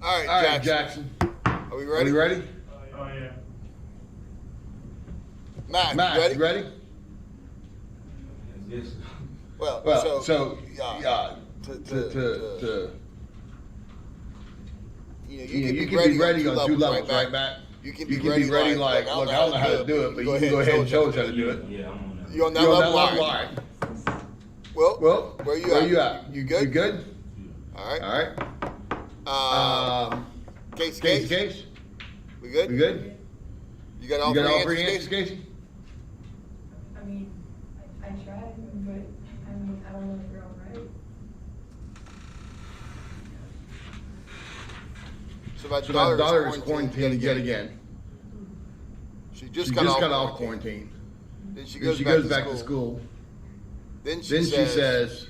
All right, Jackson. Are we ready? Are we ready? Oh, yeah. Matt, you ready? Yes. Well, so you can be ready on two levels, right, Matt? You can be be ready like, look, I don't know how to do it, but you can go ahead and show us how to do it. Yeah, I'm on that. You on that You're on level? that level, All all right. right. Well, where you at? You good? You good? All right. All right. Case. We good? We good? You got all You got all three three answers, answers, Casey? Casey? I mean, I tried, but I don't know if you're all right. So my So my daughter is quarantined yet again. again. She just She got just got off off quarantine. Then she Then goes, she back, goes to back school. to school. Then Then she says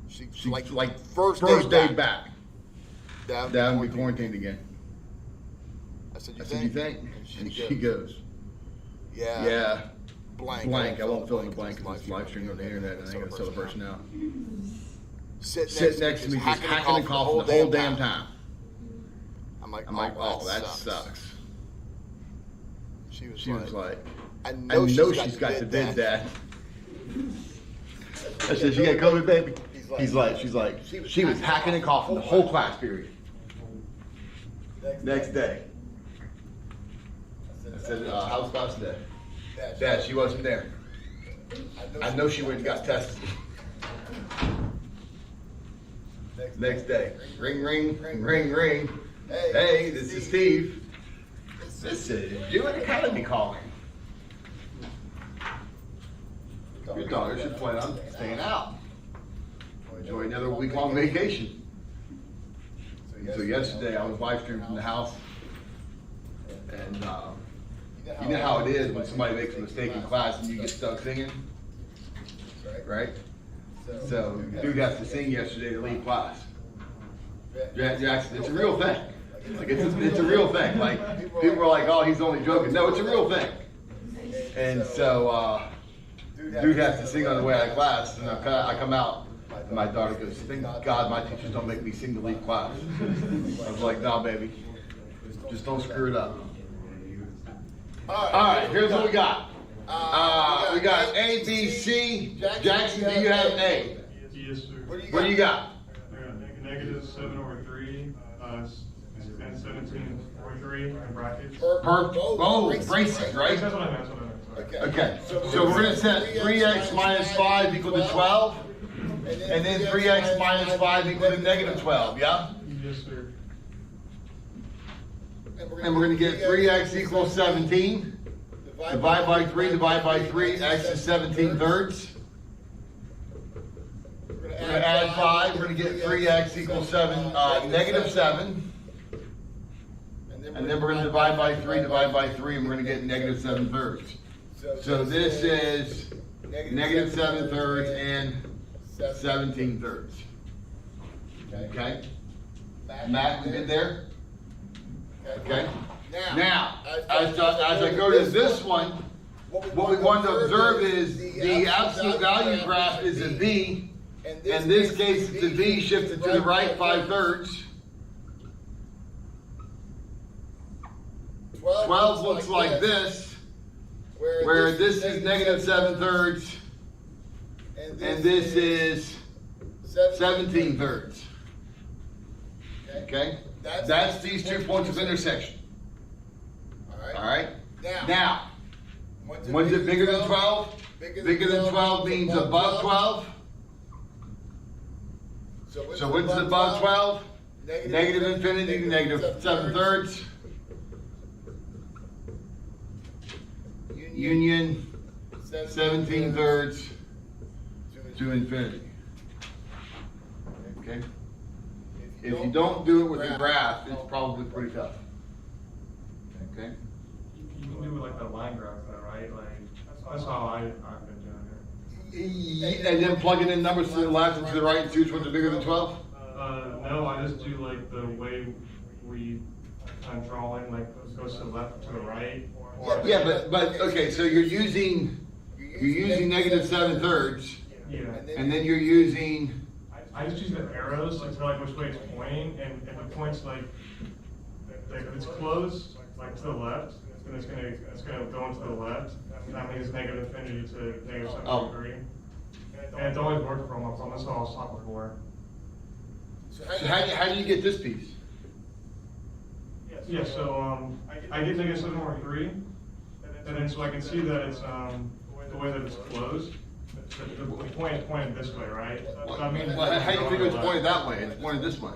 she she like first first day back. down Down to be quarantined again. I said, I said, you think? And she goes, yeah, yeah, blank. I won't fill in the blank because it's live streamed on the internet and I ain't gonna tell the person out. Sit next to me, just hacking and coughing the whole damn time. I'm like, oh, that sucks. She was She was like, I I know know she's got to bid that. I said, she got COVID, baby? She's like, she was hacking and coughing the whole class period. Next day. I said, how's class today? Dad, she wasn't there. I know she went and got tested. Next day. Ring. Hey, this is Steve. This is you and Academy calling. Your daughter should plan on staying out. Enjoy another week-long vacation. So yesterday I was live streaming from the house. And you know how it is when somebody makes a mistake in class and you get stuck singing? Right? So dude has to sing yesterday to leave class. Jackson, it's a real thing. Like it's a real thing. Like people are like, oh, he's only joking. No, it's a real thing. And so dude has to sing on the way out of class, and I come out, and my daughter goes, thank God my teachers don't make me sing to leave class. I was like, nah, baby, just don't screw it up. All right, here's what we got. We got A, B, C. Jackson, do you have A? Yes, sir. What do you got? Negative 7 over 3, and 17 over 3 in brackets. Braces, right? That's what I meant. Okay, so we're gonna set 3x minus 5 equal to 12, and then 3x minus 5 equal to negative 12, yeah? Yes, sir. And we're gonna get 3x equals 17. Divide by 3, x is 17 thirds. We're gonna add 5, we're gonna get 3x equals negative 7. And then we're gonna divide by 3, and we're gonna get negative 7 thirds. So this is negative 7 thirds and 17 thirds. Okay? Matt, we good there? Okay? Now, as I go to this one, what we want to observe is the absolute value graph is a V. In this case, it's a V shifted to the right 5 thirds. 12 looks like this, where this is negative 7 thirds, and this is 17 thirds. Okay? That's these 2 points of intersection. All right? Now, when's it bigger than 12? Bigger than 12 means above 12. So when's it above 12? Negative infinity, negative 7 thirds. Union 17 thirds to infinity. Okay? If you don't do it with the graph, it's probably pretty tough. Okay? You can do it like the line graph, though, right? Like that's how I've been doing it. And then plugging in numbers to the left and to the right and see which ones are bigger than 12? No, I just do like the way we I'm drawing, like goes to the left to the right. Yeah, but okay, so you're using negative 7 thirds, Yeah. and then you're using I just use the arrows to tell like which way it's pointing, and if it points like if it's closed, like to the left, then it's gonna go into the left. That means negative infinity to negative 7.3. And it's always worked for almost, that's what I was talking before. So So how do you get this piece? Yeah, so I get negative 7.3, and then so I can see that it's the way that it's closed. The point is pointed this way, right? So that means How do you figure it's pointed that way? It's pointed this way.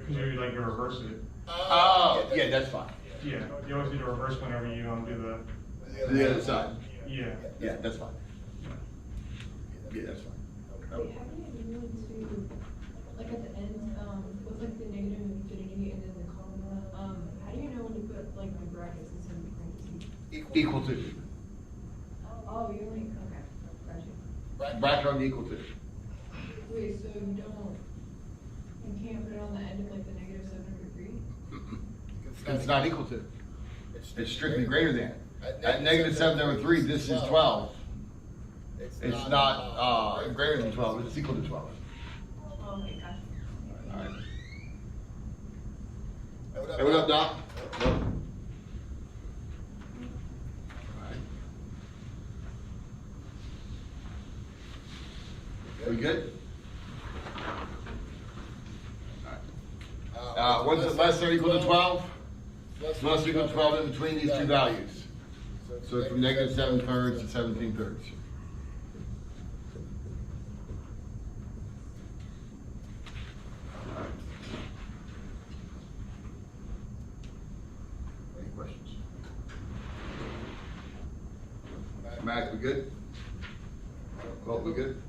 Because you reverse it. Oh, yeah, that's fine. Yeah, you always need to reverse whenever you do The other side. yeah. Yeah, that's fine. Yeah, that's fine. Wait, how do you know to, like at the end, with like the negative infinity and then the comma, how do you know when to put like the brackets instead of the parentheses? Equal to. Oh, you're like, okay, gotcha. Bracket on the equal to. Wait, so you can't put it on the end of like the negative 7/3? It's not equal to. It's strictly greater than. At negative 7/3, this is 12. It's not greater than 12, it's equal to 12. Oh, okay, gotcha. All right. Hey, what up, Doc? All right. We good? All right. What's it, less or equal to 12? Less or equal to 12 in between these two values. So from negative 7/3 to 17/3. Any questions? Mac, we good? Well, we good?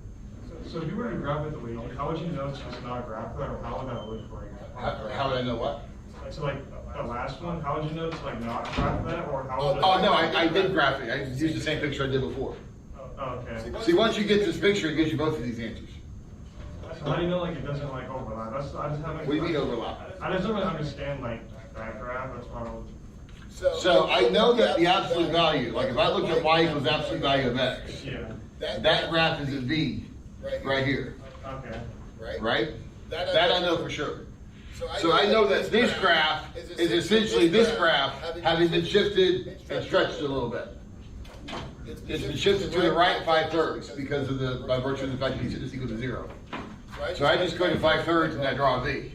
So if you were to graph it the way you do, how would you know it's just not a graph that, or how would that look for you? How would I know what? So like the last one, how would you know to like not graph that, or how would it? Oh, no, I did graph it. I used the same picture I did before. Oh, okay. See, once you get this picture, it gives you both of these answers. So how do you know like it doesn't like overlap? I just haven't. What do you mean overlap? I just don't really understand like that graph, that's why I was. So I know that the absolute value, like if I look at y equals absolute value of x, Yeah, that graph is a v right here, okay. right? That I know for sure. So I know that this graph is essentially this graph having been shifted and stretched a little bit. It's been shifted to the right 5/3 because of by virtue of the fact that this equal to 0. So I just go to 5/3 and I draw a v.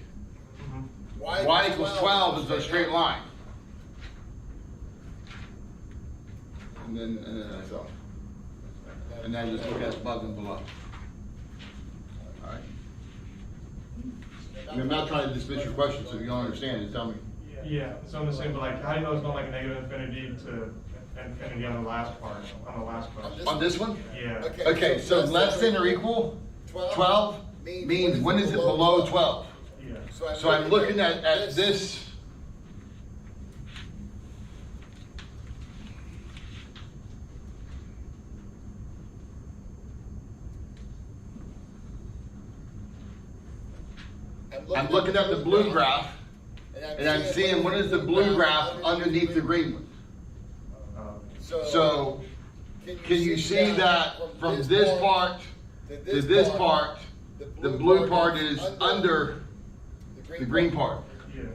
Y equals 12 is a straight line. And then I saw. And then just look at above and below. All right. I mean, I'm not trying to dismiss your question, so if you don't understand, just tell me. Yeah, so I'm just saying, but like, how do you know it's not like a negative infinity to infinity on the last part, on the last question? On this one? Yeah. Okay, so less than or equal 12 means when is it below 12? Yeah. So I'm looking at this. I'm looking at the blue graph, and I'm seeing what is the blue graph underneath the green one. So, can you see that from this part to this part, the blue part is under the green part? Yeah.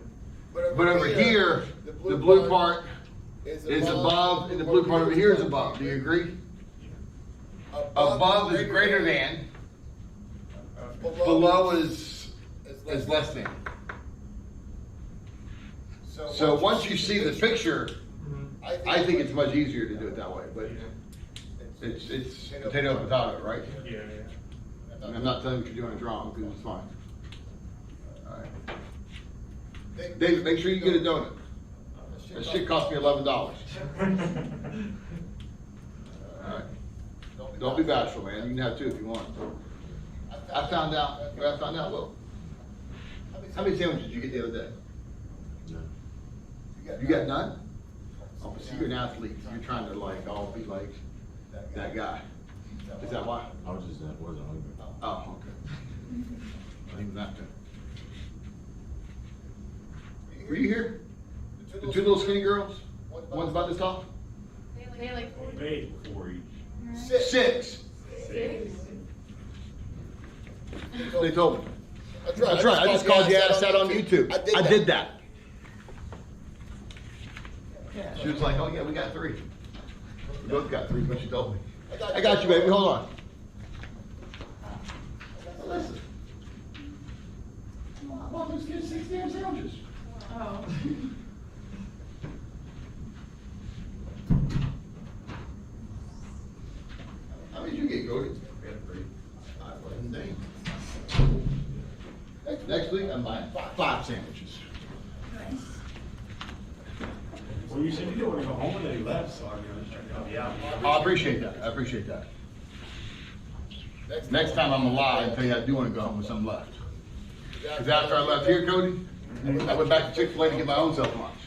But over here, the blue part is above, and the blue part over here is above. Do you agree? Above is greater than, below is less than. So once you see the picture, I think it's much easier to do it that way, but it's potato potato, right? Yeah, yeah. I'm not telling you what you're doing is wrong, because it's fine. All right. David, make sure you get a donut. That shit cost me $11. All right. Don't be bashful, man. You can have 2 if you want. I found out, look. How many sandwiches did you get the other day? None. You got none? Oh, but see, you're an athlete. You're trying to like all be like that guy. Is that why? I was just wasn't hungry. Oh, okay. Not even that good. Were you here? The 2 little skinny girls? One's about this tall? They like 8 for each. 6. 6. They told me. That's right. That's right, I just called you, asked that on YouTube. I did that. Yeah, she was like, oh yeah, we got 3. We both got 3, but she told me. I got you, baby, hold on. Listen. I bought those kids 6 damn sandwiches. Oh. How many did you get, Cody? I wasn't think. Next week, I'm buying 5 sandwiches. Nice. Well, you said you didn't want to go home, and then you left, so I mean, I was trying to help you out. I appreciate that, I appreciate that. Next time I'm alive, I tell you, I do want to go home with something left. Because after I left here, Cody, I went back to Chick-fil-A to get my own self lunch.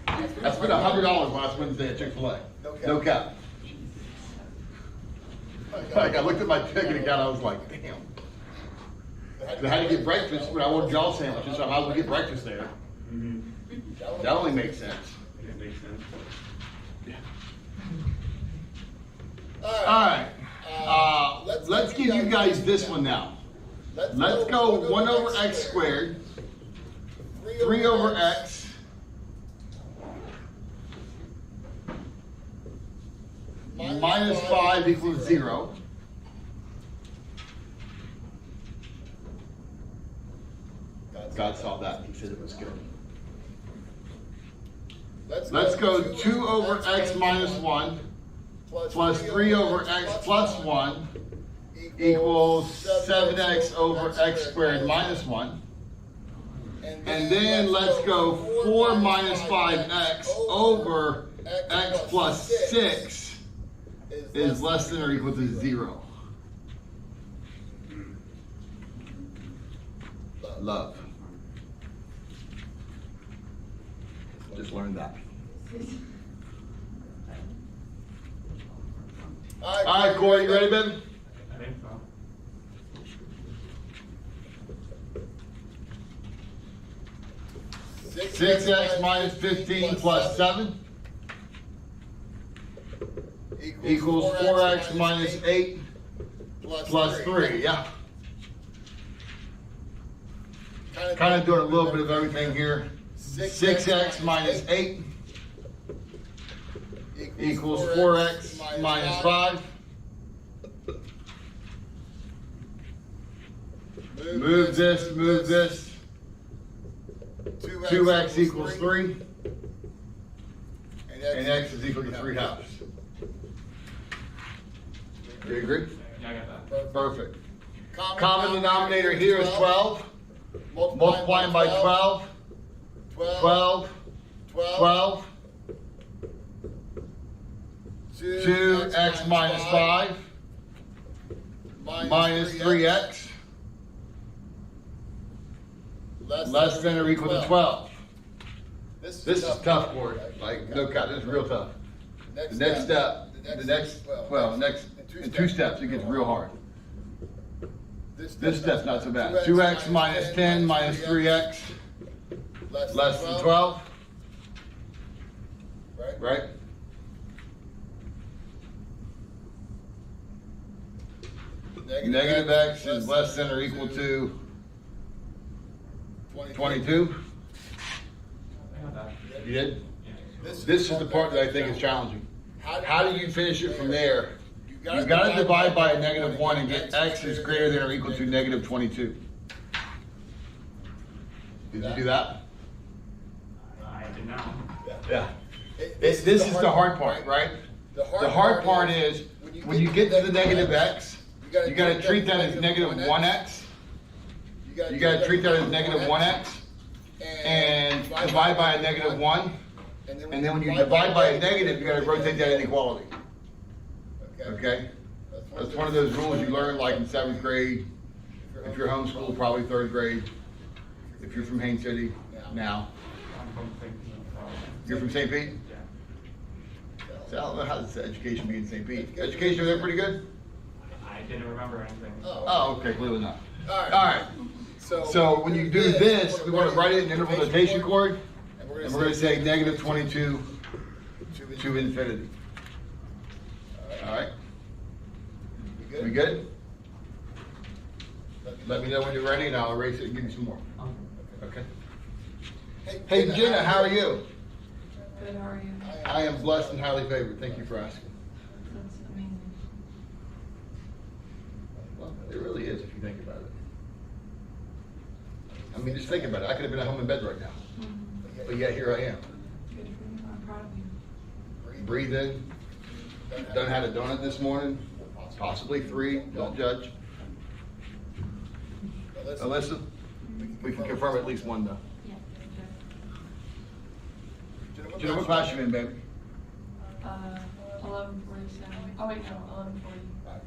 I spent $100 last Wednesday at Chick-fil-A. No cap. Like, I looked at my checking account, I was like, damn. I had to get breakfast, but I wanted y'all sandwiches, so I might as well get breakfast there. That only makes sense. It makes sense. Alright, let's give you guys this one now. Let's go 1 over x squared, 3 over x, minus 5 equals 0. God saw that, he said it was good. Let's go 2 over x minus 1 plus 3 over x plus 1 equals 7x over x squared minus 1. And then let's go 4 minus 5x over x plus 6 is less than or equal to 0. Love. Just learned that. All right, Corey, you ready, baby? I think so. 6x minus 15 plus 7 equals 4x minus 8 plus 3. Yeah. Kind of doing a little bit of everything here. 6x minus 8 equals 4x minus 5. Move this, move this. 2x equals 3. And x is equal to 3/2. Do you agree? Yeah, I got that. Perfect. Common denominator here is 12. Multiplying by 12. 12. 12. 2x minus 5 minus 3x less than or equal to 12. This is tough, Corey. Like, no cap, this is real tough. The next step, in 2 steps, it gets real hard. This step's not so bad. 2x minus 10 minus 3x less than 12. Right? Negative x is less than or equal to 22. I got that. You did? This is the part that I think is challenging. How do you finish it from there? You've got to divide by a negative 1 and get x is greater than or equal to negative 22. Did you do that? I did not. Yeah. This is the hard part, right? The hard part is when you get to the negative x, you got to treat that as negative 1x. You got to treat that as negative 1x and divide by a negative 1. And then when you divide by a negative, you got to rotate that inequality. Okay? That's one of those rules you learn like in 7th grade. If you're homeschooled, probably 3rd grade. If you're from Haines City, now. You're from St. Pete? So I don't know how this education be in St. Pete. Education over there pretty good? I didn't remember anything. Oh, okay, clearly not. All right. So when you do this, we want to write it in interval notation, Corey. And we're going to say negative 22 to infinity. All right? We good? Let me know when you're ready and I'll erase it and give you some more. Okay? Hey Jenna, how are you? Good, how are you? I am blessed and highly favored. Thank you for asking. That's amazing. Well, it really is if you think about it. I mean, just think about it. I could have been at home in bed right now. But yet here I am. Good for you, I'm proud of you. Breathe in. Done had a donut this morning. Possibly 3. Don't judge. Alyssa, we can confirm at least 1 though. Yeah. Jenna, what class you in, baby? 11:47. Oh wait, no,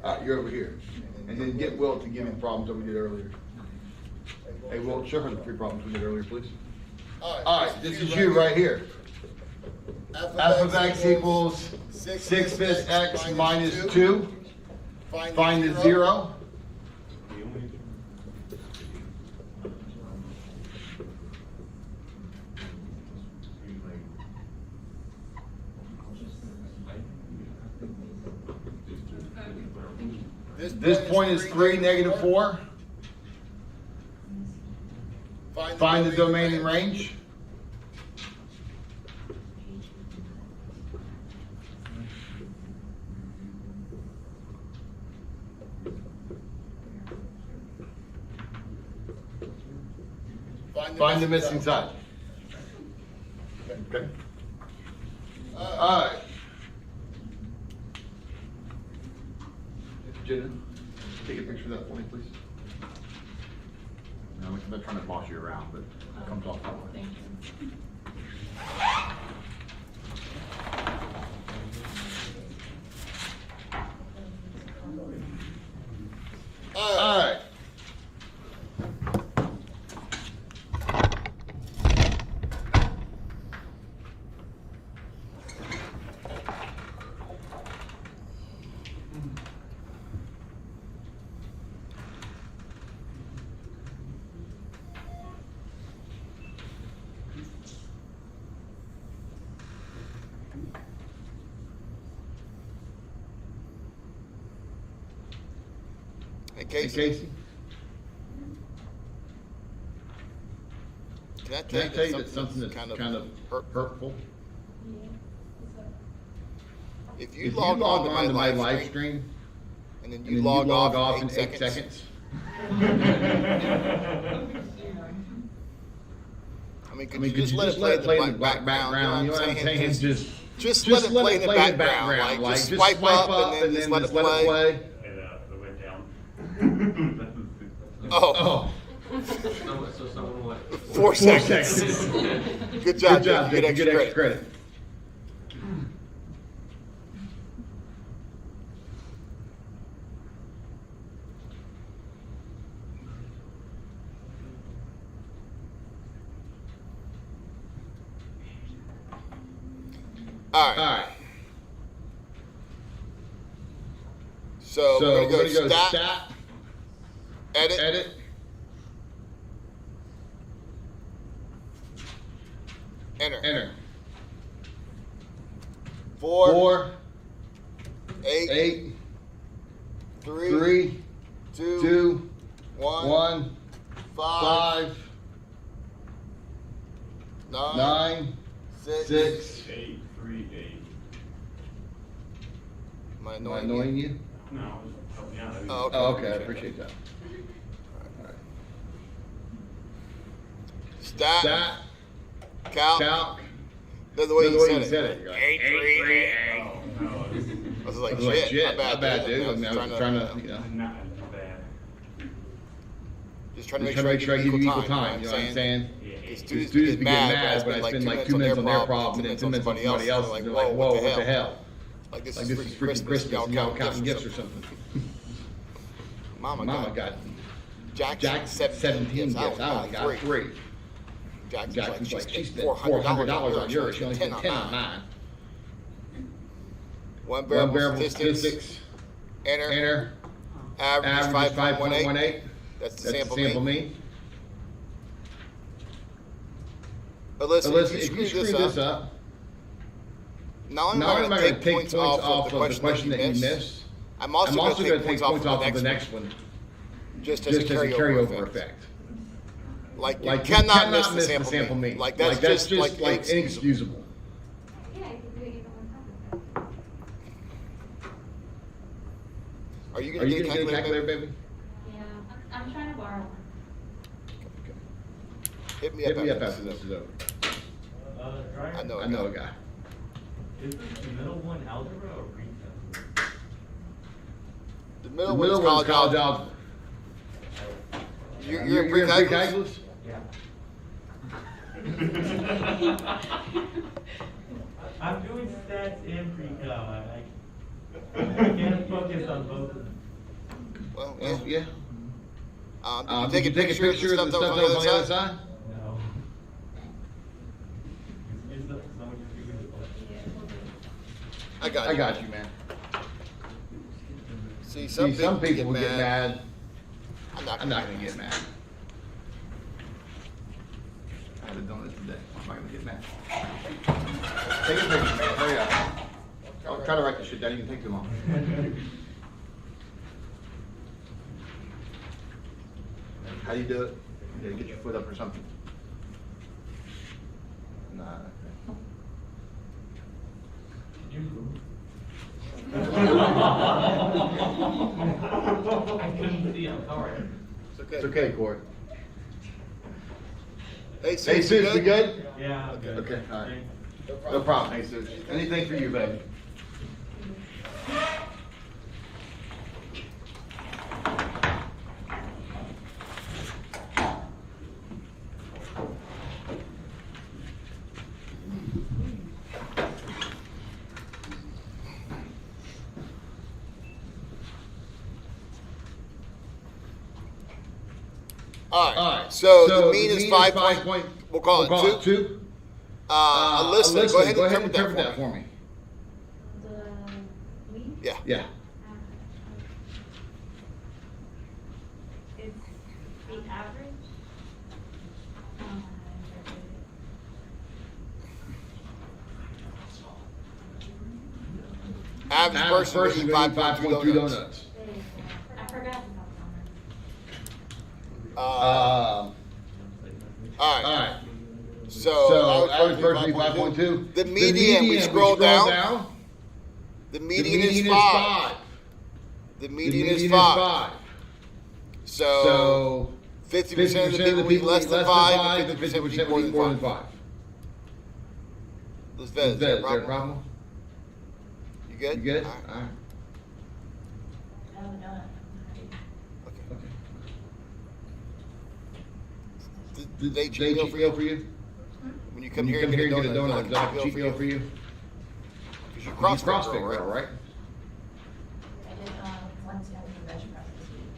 11:40. You're over here. And then get Will to give me the problems that we did earlier. Hey, Will, show her the 3 problems we did earlier, please. All right, this is you right here. Alpha of x equals 6 x minus 2. Find the 0. This point is 3, negative 4. Find the domain and range. Find the missing side. Okay. All right. Jenna, take a picture of that for me, please. No, I'm not trying to boss you around, but it comes off that way. Thank you. All right. Hey, Hey, Casey, Casey, can I can I tell you that something something that's kind of hurtful? Yeah. What's up? If you If you log on to my live live stream, stream, and then and you then log off off in 8 seconds, I mean, could you just let it play in the background? You know what I'm saying? Just let it play in the background. Like, just swipe up and then just let it play. And, it went down. Oh, So someone will 4 seconds. Good job, Jake. Jake. Get extra credit. All right. So we're gonna go stat, edit, enter. 4, 8, 3, 2, 1, 5, 9, 6. 8, 3, 8. Am I Am I annoying annoying you? you? No, it's helping out. Oh, okay. Oh, okay, I appreciate that. Stat, Calc, That's the way you said said it. it. You're 8, 3, 8. Oh, no, it's I was like, I was like, shit, my bad, dude. I mean, I was trying to, not bad. just trying just to trying to make sure I give you equal time. time, you know what I'm saying? Yeah. Because Students students be get getting mad, but I spend like 2 minutes minutes on their problem and then 2 minutes on somebody else. Like, They're like, whoa, what the hell? Like, this Like, is this is freaking freaking Christmas. Christmas, Y'all y'all counting gifts or something. Mama Mama got got Jackson 17 gifts, I only got 3. Jackson's like, she spent $400 $400 on yours, she only spent 10 on mine. One Variable variable statistics, statistics, enter, enter, average is average 5.18. 5.18. That's the That's sample sample mean. mean. Alyssa, Alyssa, if you screw this up, not not only only am I going to take points off of the question that you missed, missed, I'm also going to take points off of the next one. just as a carryover effect. Like you You cannot miss the sample mean. Like that's just like inexcusable. Yeah, I can do it even on top of that. Are you Are gonna you get a gonna get a calculator, calculator, baby? baby? Yeah, I'm trying to borrow one. Hit me Hit me up up after after this. this is over. Drier? I know. I know a guy. Is the middle one algebra or pre-calculus? The The middle middle one one's is college algebra. algebra. You're in pre-calculus? Yeah. I'm doing stats and pre-cal. I can't focus on both of them. Well, Well, yeah. did you take a picture of the stuff that was on the other side? No. Is someone just giving the book? I got I you. got you, man. See, See, some people get mad. I'm I'm not gonna get mad. I had a donut today. I'm not gonna get mad. Take a picture, man. Hurry up. I'll try to write this shit down. You can take too long. How do you do it? You gotta get your foot up or something. Nah. I couldn't see, I'm sorry. It's okay, Corey. Hey, Hey, Sus, we good? Yeah. Okay, all right. No problem, hey, Sus. Anything for you, baby. All right. All right. So the mean is 5 point. We'll call it 2. two. Alyssa, go ahead and interpret that for me. The mean? Yeah. Yeah. It's the average. Um, Average person eating 5.2 donuts. I forgot about All right. All right. So average person 5.2. The median, we scroll down. The median is 5. The median is 5. So 50% of the people eat less than 5, and 50% would eat more than 5. Is there a problem? You good? You good? All All right. I have a donut. Okay. Okay. Did they Cheat cheat meal meal for for you? you? When you Come come here here and and get a get a donut, donut. Is that a cheat meal for you? Because you're You're CrossFit girl, girl, right? right? I did, 110 for bench press this week.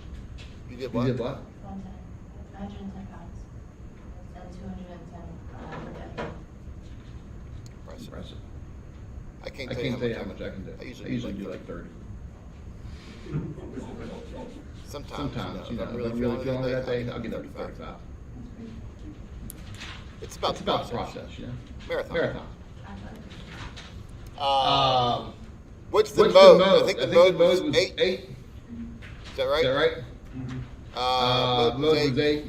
You did You what? did what? 110, 110 pounds. And 210 per day. Impressive. Impressive. I can't I tell can't tell you you how much I can do. I I usually usually do do like 30. Sometimes, Sometimes, if I'm really feeling it that day, I'll get up to 35. It's about It's about the process, you know? Marathon. Marathon. What's the What's mode? the mode? I think the mode was 8. Is Is that right? that right? Mode was 8.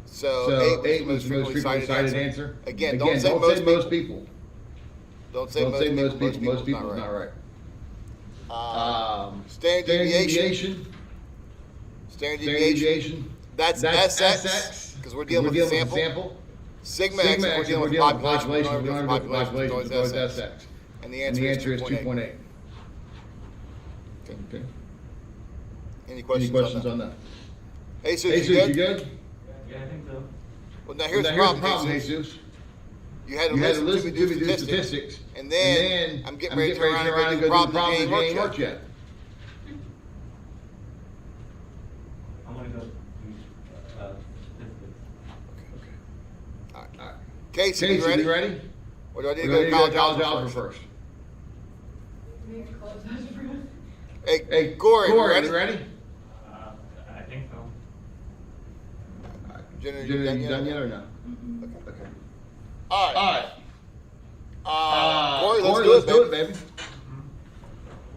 So 8 was the most frequently cited answer. Again, don't say most people. Don't say most people. Most people is not right. Standard deviation. Standard deviation. That's SX, because we're dealing with a sample. Sigma X, we're dealing with population. We're dealing with population, it's always SX. And the answer is 2.8. Okay. Any Any questions on that? Hey, Hey, Sus, Sus, you you good? good? Yeah, I think so. Well, now here's the Here's the problem, problem, Jesus. Jesus. You had to You had to listen to me do do statistics, and then I'm getting ready to turn turn around and go do the problem that ain't worked yet. I'm gonna go do, statistics. All right. All right. Casey, Casey, you you ready? ready? Or do I need to We're go gonna to go college college algebra algebra first? first. Hey, Corey, you ready? You ready? I think so. Jenna, You done yet or no? Okay. All right. All right. Corey, Corey, let's do it, baby.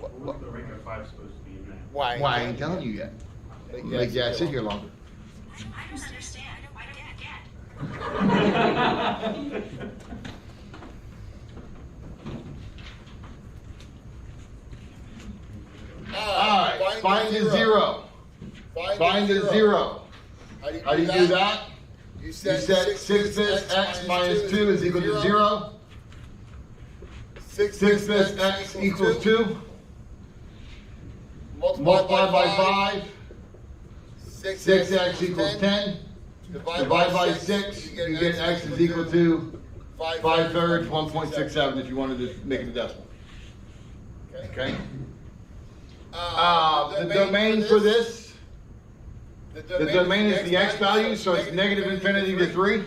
What's the regular 5 supposed to be in there? Why? Why? I ain't telling you yet. Make the ass sit here longer. I don't understand. I don't get. Alright, find the zero. Find the zero. How do you do that? You set 6 bits x minus 2 is equal to 0. 6 bits x equals 2. Multiply by 5. 6x equals 10. Divide by 6, you get x is equal to 5 thirds, 1.67 if you wanted to make it a decimal. Okay? The domain for this, the domain is the x value, so it's negative infinity to 3.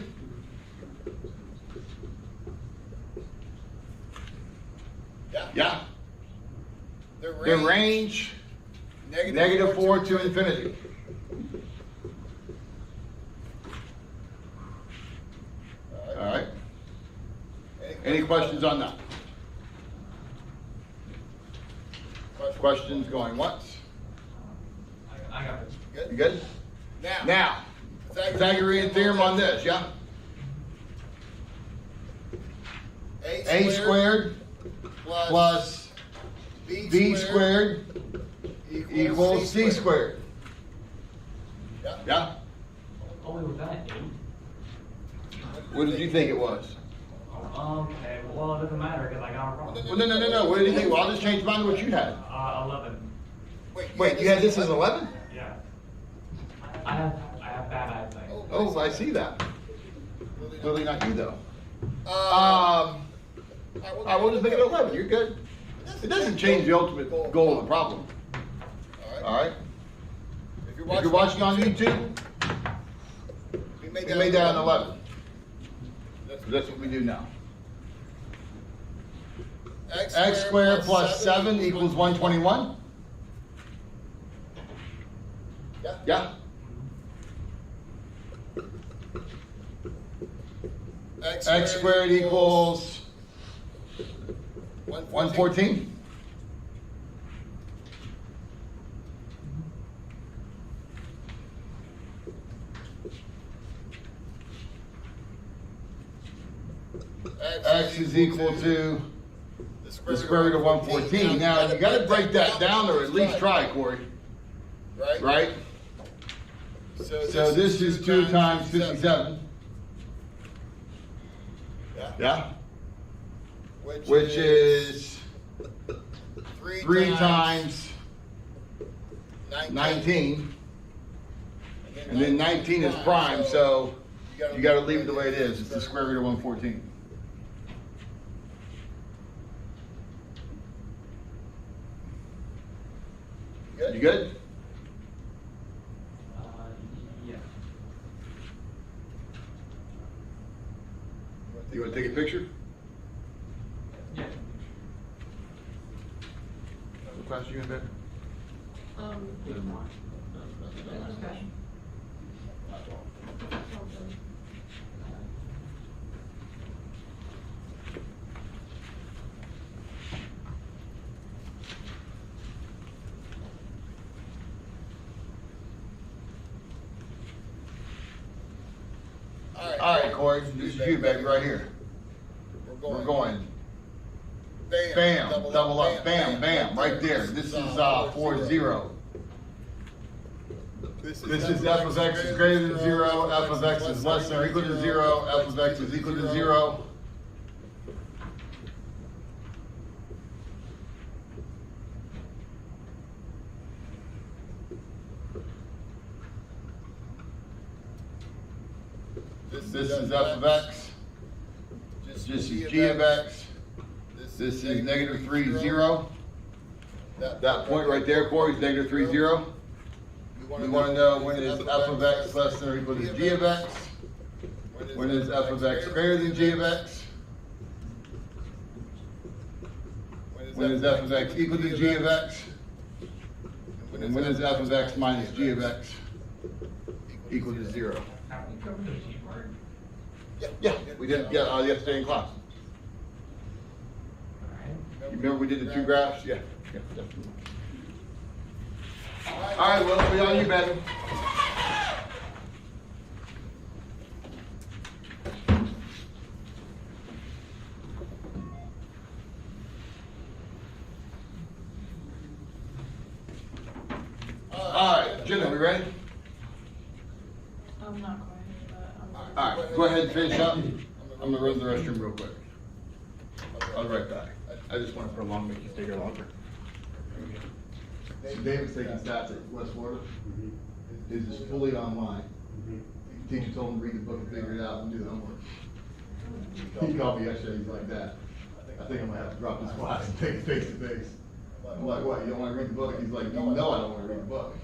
Yeah. The range, negative 4 to infinity. All right. Any questions on that? Questions going once? I got it. You good? Now, Pythagorean theorem on this, yeah? A squared plus b squared equals c squared. Yeah? Only with that, 8. What did you think it was? Okay, well, it doesn't matter because I got it wrong. Well, no. What did you think? Well, I'll just change mine to what you had. 11. Wait, you had this as 11? Yeah. I have bad eyesight. Oh, I see that. Clearly not you, though. I will just make it 11. You're good. It doesn't change the ultimate goal of the problem. All right? If you're watching on YouTube, we made that an 11. That's what we do now. X squared plus 7 equals 121. Yeah? X squared equals 114. X is equal to the square root of 114. Now, you got to break that down or at least try, Corey. Right? So this is 2 times 57. Yeah? Which is 3 times 19. And then 19 is prime, so you got to leave it the way it is. It's the square root of 114. You good? Yeah. You want to take a picture? Yeah. What class are you in, Ben? Okay. All right, Corey, this is you, baby, right here. We're going. Bam, double up, bam, bam, right there. This is 4-0. This is f of x is greater than 0, f of x is less than or equal to 0, f of x is equal to 0. This is f of x. This is g of x. This is negative 3, 0. That point right there, Corey, is negative 3, 0. We want to know when is f of x less than or equal to g of x. When is f of x greater than g of x. When is f of x equal to g of x. And when is f of x minus g of x equal to 0. Have we covered the G part? Yeah, we did yesterday in class. Alright. You remember we did the 2 graphs? Yeah, definitely. All right, well, we on you, baby. All right, Jenna, we ready? I'm not quite, but I'm. All right, go ahead and finish up. I'm gonna run to the restroom real quick. I'll be right back. I just want to prolong, make you stay here longer. So David's taking stats at West Florida. His is fully online. Teacher told him to read the book and figure it out and do the homework. He called me yesterday, he's like, Dad, I think I'm gonna have to drop this class and take it face to face. I'm like, what, you don't wanna read the book? He's like, you know I don't wanna read the book.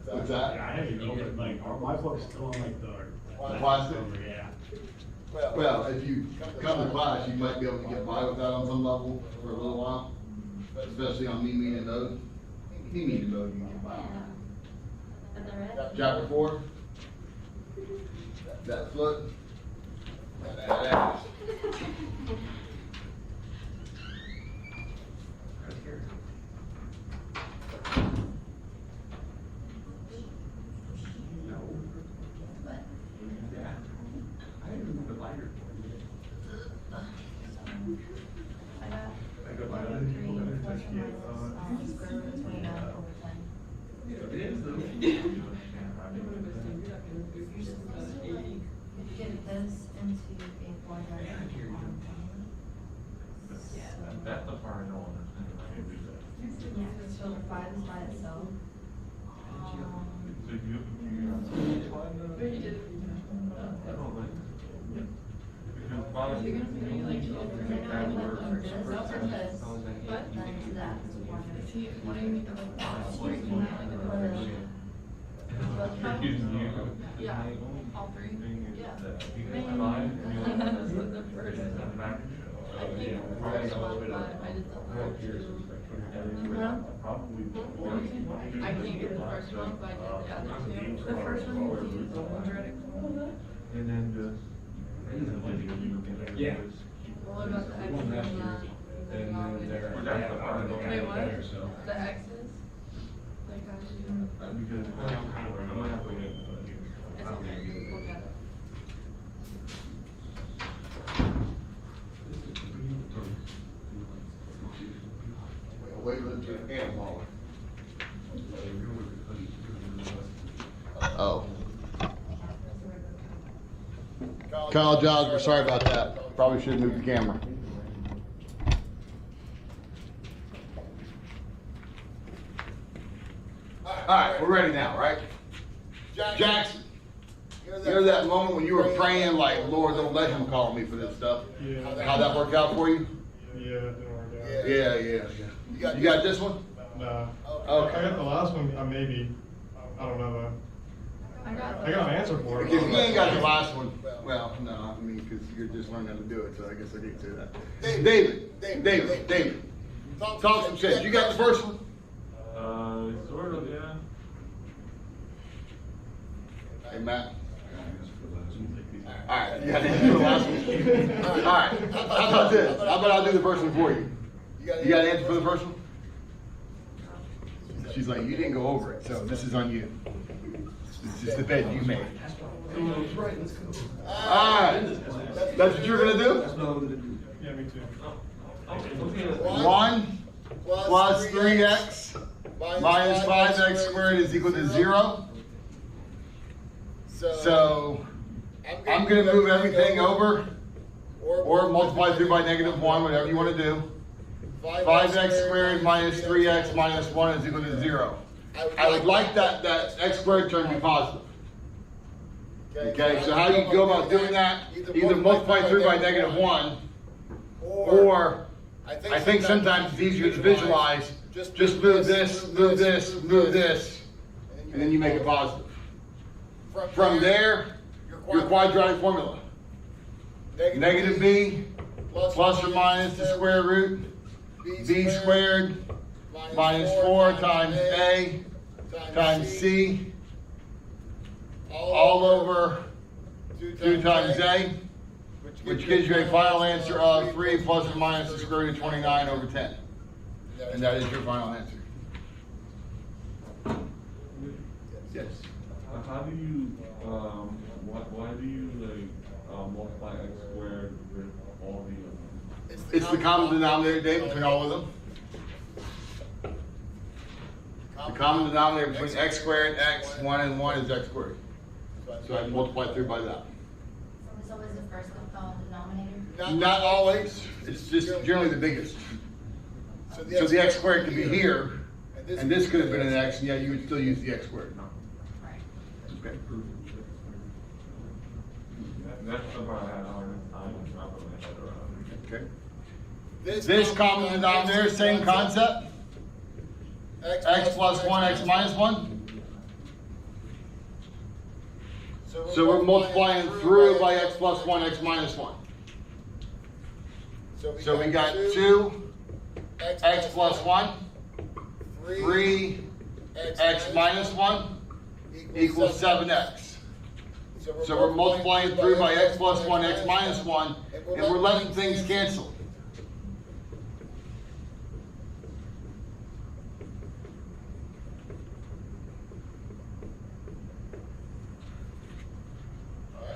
What's that? Yeah, I haven't even, like, my book's still on like the. Plastic? Yeah. Well, if you come to class, you might be able to get by with that on some level for a little while, especially on me, mean, and mode. Me, mean, and mode, you can get by. But the red. Chapter 4, that foot, that ass. What? I got. Three plus or minus, square root of 29 over 10. Get this into a quadratic. That's the part I don't understand. Yeah, so the 5 is by itself. So you. I don't like. Because five. And then I went from this to this, then to that. You're using you. Yeah, all three, yeah. You get five, and you like. That's the first. I think the first one, but I did the other two. Probably. I can't get the first one, but I did the other two. The first one was used quadratic. And then just. Yeah. What about the X and the? Well, that's the part I don't Wait, what? understand. The X's? Like how do you? Because I'm gonna have to get. It's okay, we'll get it. Wait for the animal. Oh. Kyle Giles, we're sorry about that. Probably should have moved the camera. All right, we're ready now, right? Jackson, you know that moment when you were praying like, Lord, don't let him call me for this stuff? Yeah. How that worked out for you? Yeah, it didn't work out. Yeah. You got this one? Nah. Okay. I got the last one, maybe, I don't know though. I got an answer for it. Because you ain't got the last one. Well, no, I mean, because you're just learning how to do it, so I guess I didn't say that. David. Talk some sense. You got the first one? Sort of, yeah. Hey, Matt. All right, you got to answer the last one. All right, how about this? How about I'll do the first one for you? You got an answer for the first one? She's like, you didn't go over it, so this is on you. This is the bed you made. All right, that's what you're gonna do? Yeah, me too. 1 plus 3x minus 5x squared is equal to 0. So I'm gonna move everything over or multiply through by -1, whatever you wanna do. 5x squared minus 3x minus 1 is equal to 0. I would like that x squared term to be positive. Okay, so how you go about doing that? Either multiply through by -1, or I think sometimes it's easier to visualize. Just move this, move this, move this, and then you make it positive. From there, your quadratic formula. Negative b plus or minus the square root b squared minus 4 times a times c all over 2 times a, which gives you a final answer of 3 plus or minus the square root of 29 over 10. And that is your final answer. Yes. How do you, why do you multiply x squared with all the? It's the common denominator, Dave, between all of them. The common denominator between x squared, x, 1 and 1 is x squared. So I multiply through by that. So is the first denominator? Not always, it's just generally the biggest. So the x squared could be here, and this could have been an x, and yet you would still use the x squared. Right. Okay. That's the part I had a hard time wrapping my head around. Okay. This common denominator, same concept. X plus 1, x minus 1. So we're multiplying through by x plus 1, x minus 1. So we got 2, x plus 1, 3, x minus 1 equals 7x. So we're multiplying through by x plus 1, x minus 1, and we're letting things cancel.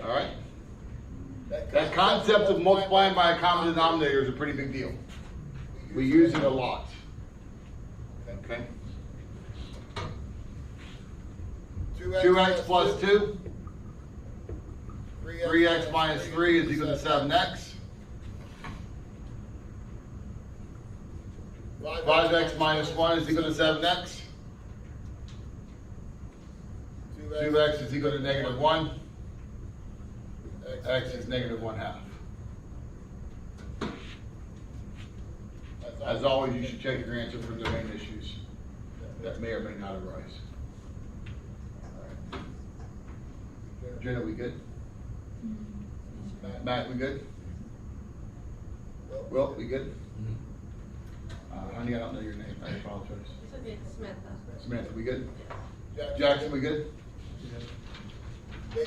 All right? That concept of multiplying by a common denominator is a pretty big deal. We use it a lot. Okay? 2x plus 2. 3x minus 3 is equal to 7x. 5x minus 1 is equal to 7x. 2x is equal to negative 1. X is negative 1/2. As always, you should check your answer for domain issues that may or may not arise. Jenna, we good? Matt, we good? Will, we good? Honey, I don't know your name. I apologize. It's okay, Samantha. Samantha, we good? Jackson, we good?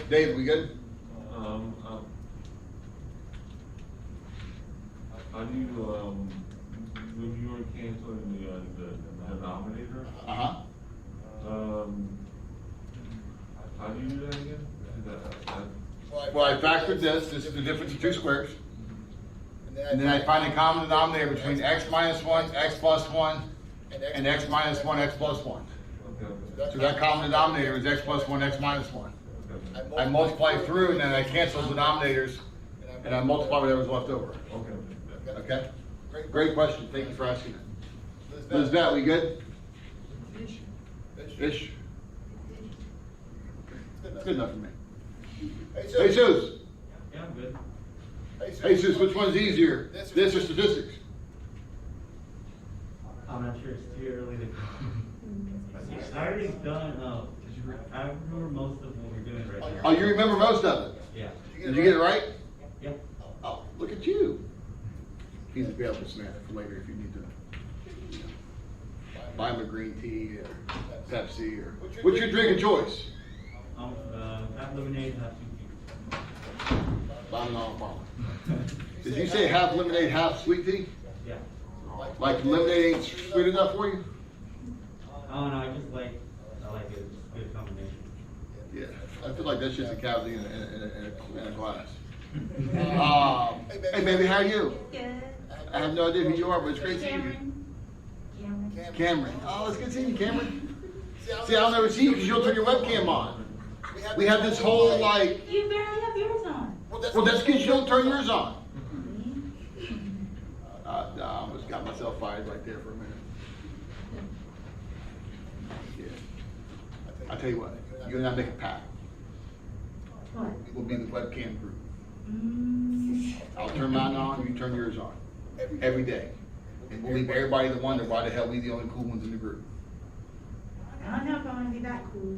Dave, we good? How do you, when you were canceling the denominator? How do you do that again? Well, I factored this is the difference of two squares. And then I find a common denominator between x minus 1, x plus 1, and x minus 1, x plus 1. So that common denominator is x plus 1, x minus 1. I multiply through, and then I cancel denominators, and I multiply whatever's left over. Okay? Great question. Thank you for asking it. Lizbeth, we good? Fish. That's good enough for me. Jesus. Yeah, I'm good. Jesus, which one's easier? This or statistics? I'm not sure, it's too early to. I already done, I remember most of what we're doing right now. Oh, you remember most of it? Yeah. Did you get it right? Yep. Oh, look at you. He's available, Samantha, for later if you need to buy him a green tea or Pepsi or what's your drink of choice? Half lemonade, half sweet tea. Buy him all problem. Did you say half lemonade, half sweet tea? Yeah. Like lemonade ain't sweet enough for you? Oh no, I like it. It's a good combination. Yeah, I feel like that's just a cavity in a glass. Hey baby, how are you? Good. I have no idea who you are, but it's great seeing you. Cameron. Cameron. Oh, it's good seeing you, Cameron. See, I'll never see you because you'll turn your webcam on. We have this whole like. You barely have yours on. Well, that's because you don't turn yours on. I almost got myself fired right there for a minute. Yeah. I tell you what, you and I make a pact. What? We'll be the webcam group. I'll turn mine on, you turn yours on. Every day. And we'll leave everybody to wonder why the hell we the only cool ones in the group. I don't know if I want to be that cool.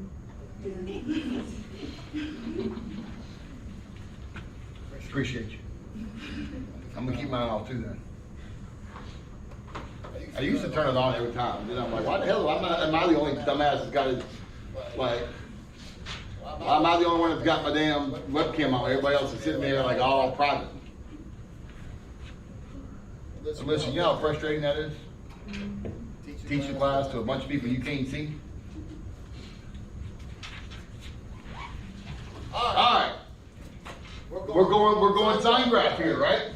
Appreciate you. I'm gonna keep mine off too then. I used to turn it on every time. Then I'm like, why the hell am I the only dumbass that's got it? Like, why am I the only one that's got my damn webcam on? Everybody else is sitting there like all private. So listen, you know how frustrating that is? Teach the class to a bunch of people you can't see. All right. We're going sign graph here, right?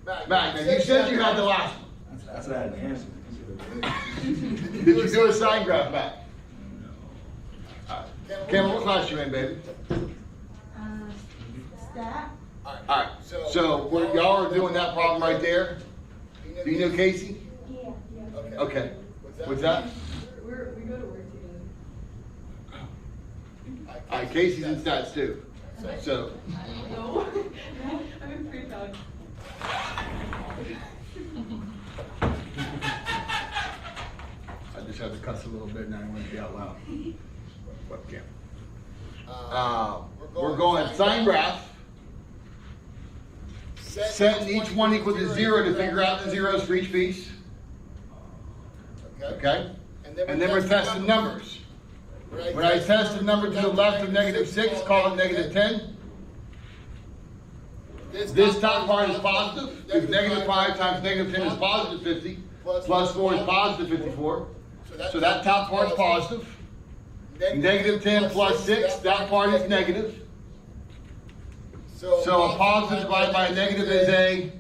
Mac, now you said you had the last one. That's what I had to answer. Did you do a sign graph, Mac? Cameron, what class you in, baby? Stat. All right. So y'all are doing that problem right there. Do you know Casey? Yeah. Okay. What's that? We go to work together. All right, Casey's in stats too. So. No, I'm in pre-calc. I just had to cuss a little bit and I want to be out loud. Webcam. We're going sign graph. Setting each one equal to 0 to figure out the zeros for each piece. Okay? And then we're testing numbers. When I test a number to the left of -6, call it -10. This top part is positive, because -5 times -10 is positive 50, plus 4 is positive 54. So that top part is positive. -10 plus 6, that part is negative. So a positive divided by a negative is a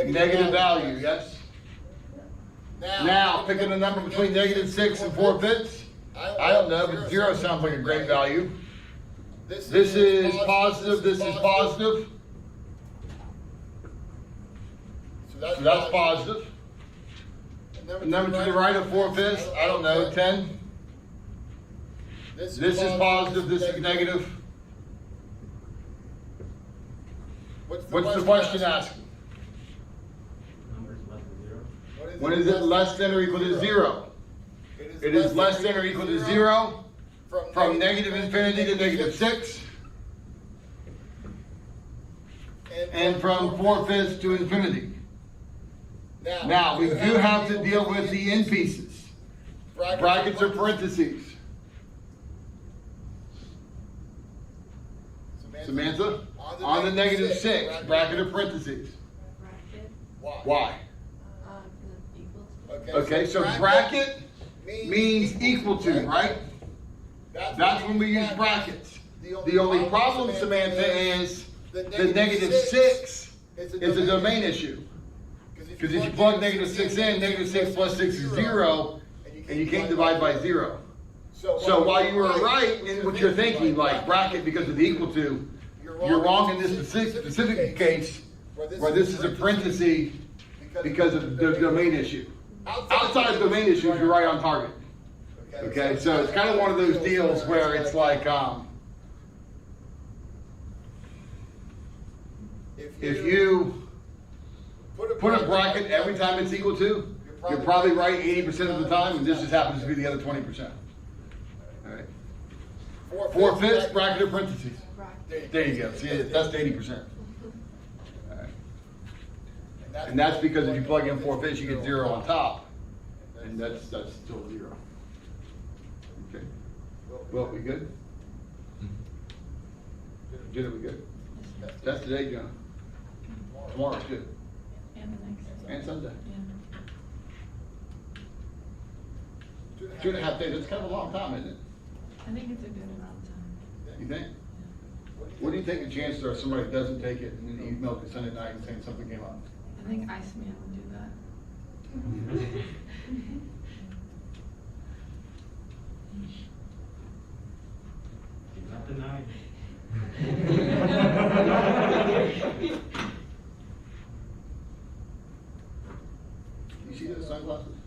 negative value, yes? Now, picking a number between -6 and 4/5. I don't know, but 0 sounds like a great value. This is positive, this is positive. So that's positive. The number to the right of 4/5, I don't know, 10. This is positive, this is negative. What's the question asking? Numbers less than 0. When is it less than or equal to 0? It is less than or equal to 0 from -infinity to -6. And from 4/5 to infinity. Now, we do have to deal with the end pieces. Brackets or parentheses. Samantha, on the -6, bracket or parentheses. Bracket. Why? Because it's equal to. Okay, so bracket means equal to, right? That's when we use brackets. The only problem, Samantha, is the -6 is a domain issue. Because if you plug -6 in, -6 plus 6 is 0, and you can't divide by 0. So while you were right in what you're thinking, like bracket because of the equal to, you're wrong in this specific case, where this is a parenthesis because of the domain issue. Outside of domain issues, you're right on target. Okay, so it's kind of one of those deals where it's like, if you put a bracket every time it's equal to, you're probably right 80% of the time, and this just happens to be the other 20%. All right. 4/5 bracket or parentheses. There you go. See, that's the 80%. All right. And that's because if you plug in 4/5, you get 0 on top, and that's still 0. Okay. Well, we good? Jenna, we good? That's today, Jenna. Tomorrow's good. And the next. And Sunday. Yeah. 2.5 days, that's kind of a long time, isn't it? I think it's a good amount of time. You think? What do you think the chances are somebody doesn't take it and then emails it Sunday night and saying something came up? I think Iceman would do that. Do not deny. You see those sunglasses?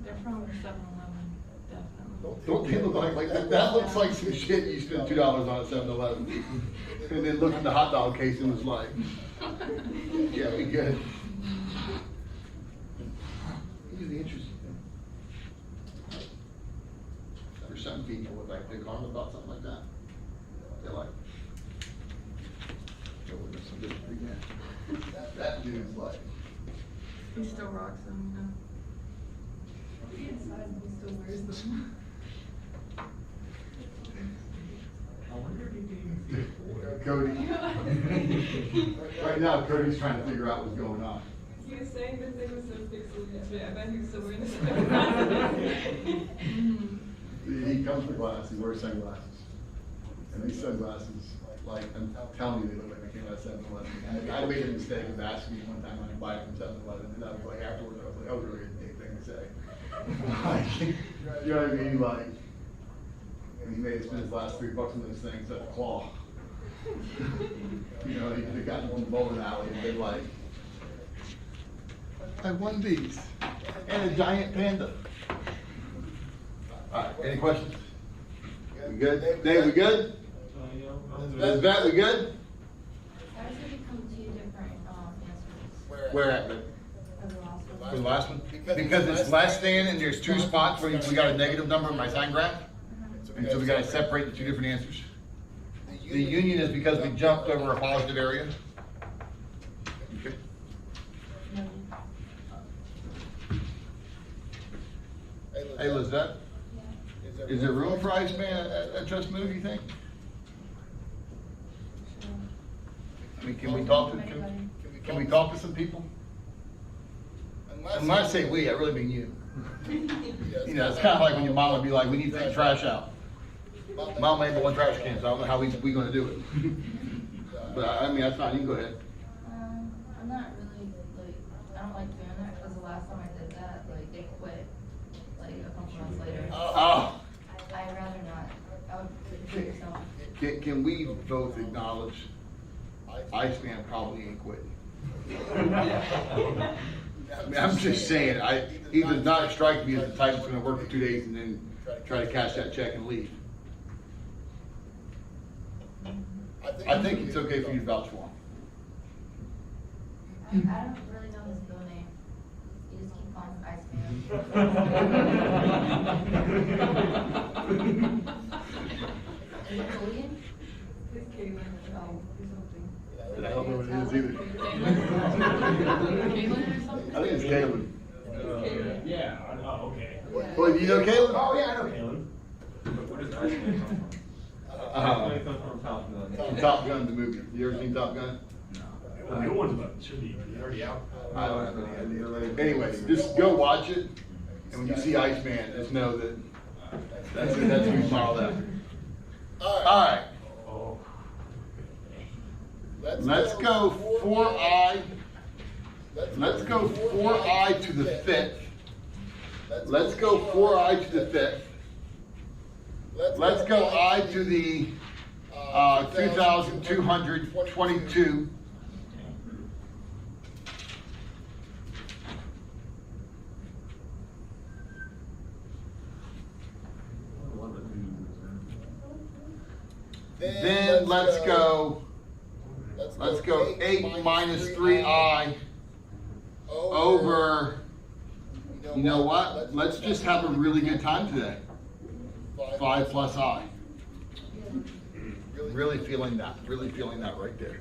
They're from 7-Eleven, definitely. Don't they look like that? That looks like some shit you spent $2 on at 7-Eleven. And then looked in the hot dog case and was like, yeah, we good. Here's the interesting thing. There's some people with like big arms about something like that. They're like, "Yo, we're some big man." That dude's like, He still rocks them, He inside and he still wears them. I wonder if you can even see it. Cody. Right now, Cody's trying to figure out what's going on. He was saying the thing was so pixely yesterday. I bet he was still wearing this. He comes with glasses, he wears sunglasses. And these sunglasses, like, I'm telling you, they look like they came out of 7-Eleven. I made a mistake of asking you one time when I buy it from 7-Eleven, and I was like, afterwards, I was like, that was really a big thing to say. Like, you know what I mean? Like, and he made us spend his last $3 on those things at the claw. You know, he could have gotten one bowling alley and been like, I won these, and a giant panda. All right, any questions? We good? Dave, we good? Vet, we good? How does it become two different, answers? Where at? For the last one? Because it's less than, and there's two spots where we got a negative number in my sign graph. And so we gotta separate the two different answers. The union is because we jumped over a positive area. Okay. Hey, Lizette, is there room for Iceman at Trust Move, you think? I mean, can we talk to some people? And when I say we, I really mean you. You know, it's kind of like when your mom would be like, we need to take the trash out. Mom made one trash can, so I don't know how we gonna do it. But I mean, that's fine, you can go ahead. I'm not really, like, I don't like doing that, because the last time I did that, like, they quit, like, a couple months later. Oh. I'd rather not, I would do it yourself. Can we both acknowledge Iceman probably ain't quitting? I mean, I'm just saying, he does not strike me as the type that's gonna work for 2 days and then try to cash that check and leave. I think it's okay for you to vouch for him. I don't really know his real name. You just keep calling him Iceman. Is it Julian? It's Caitlin, or something. I don't know what it is either. Caitlin or something? I think it's Caleb. Yeah, oh, okay. Well, you know Caleb? Oh, yeah, I know Caleb. What is Iceman come from? It comes from Top Gun. From Top Gun, the movie. You ever seen Top Gun? The new one's about, should be already out. I don't have any idea. Anyway, just go watch it, and when you see Iceman, just know that that's who you modeled after. All right. Oh. Let's go 4I. Let's go 4I to the 5th. Let's go 4I to the 5th. Let's go I to the 2,222. Then let's go 8 minus 3I over, you know what? Let's just have a really good time today. 5 plus I. Really feeling that right there.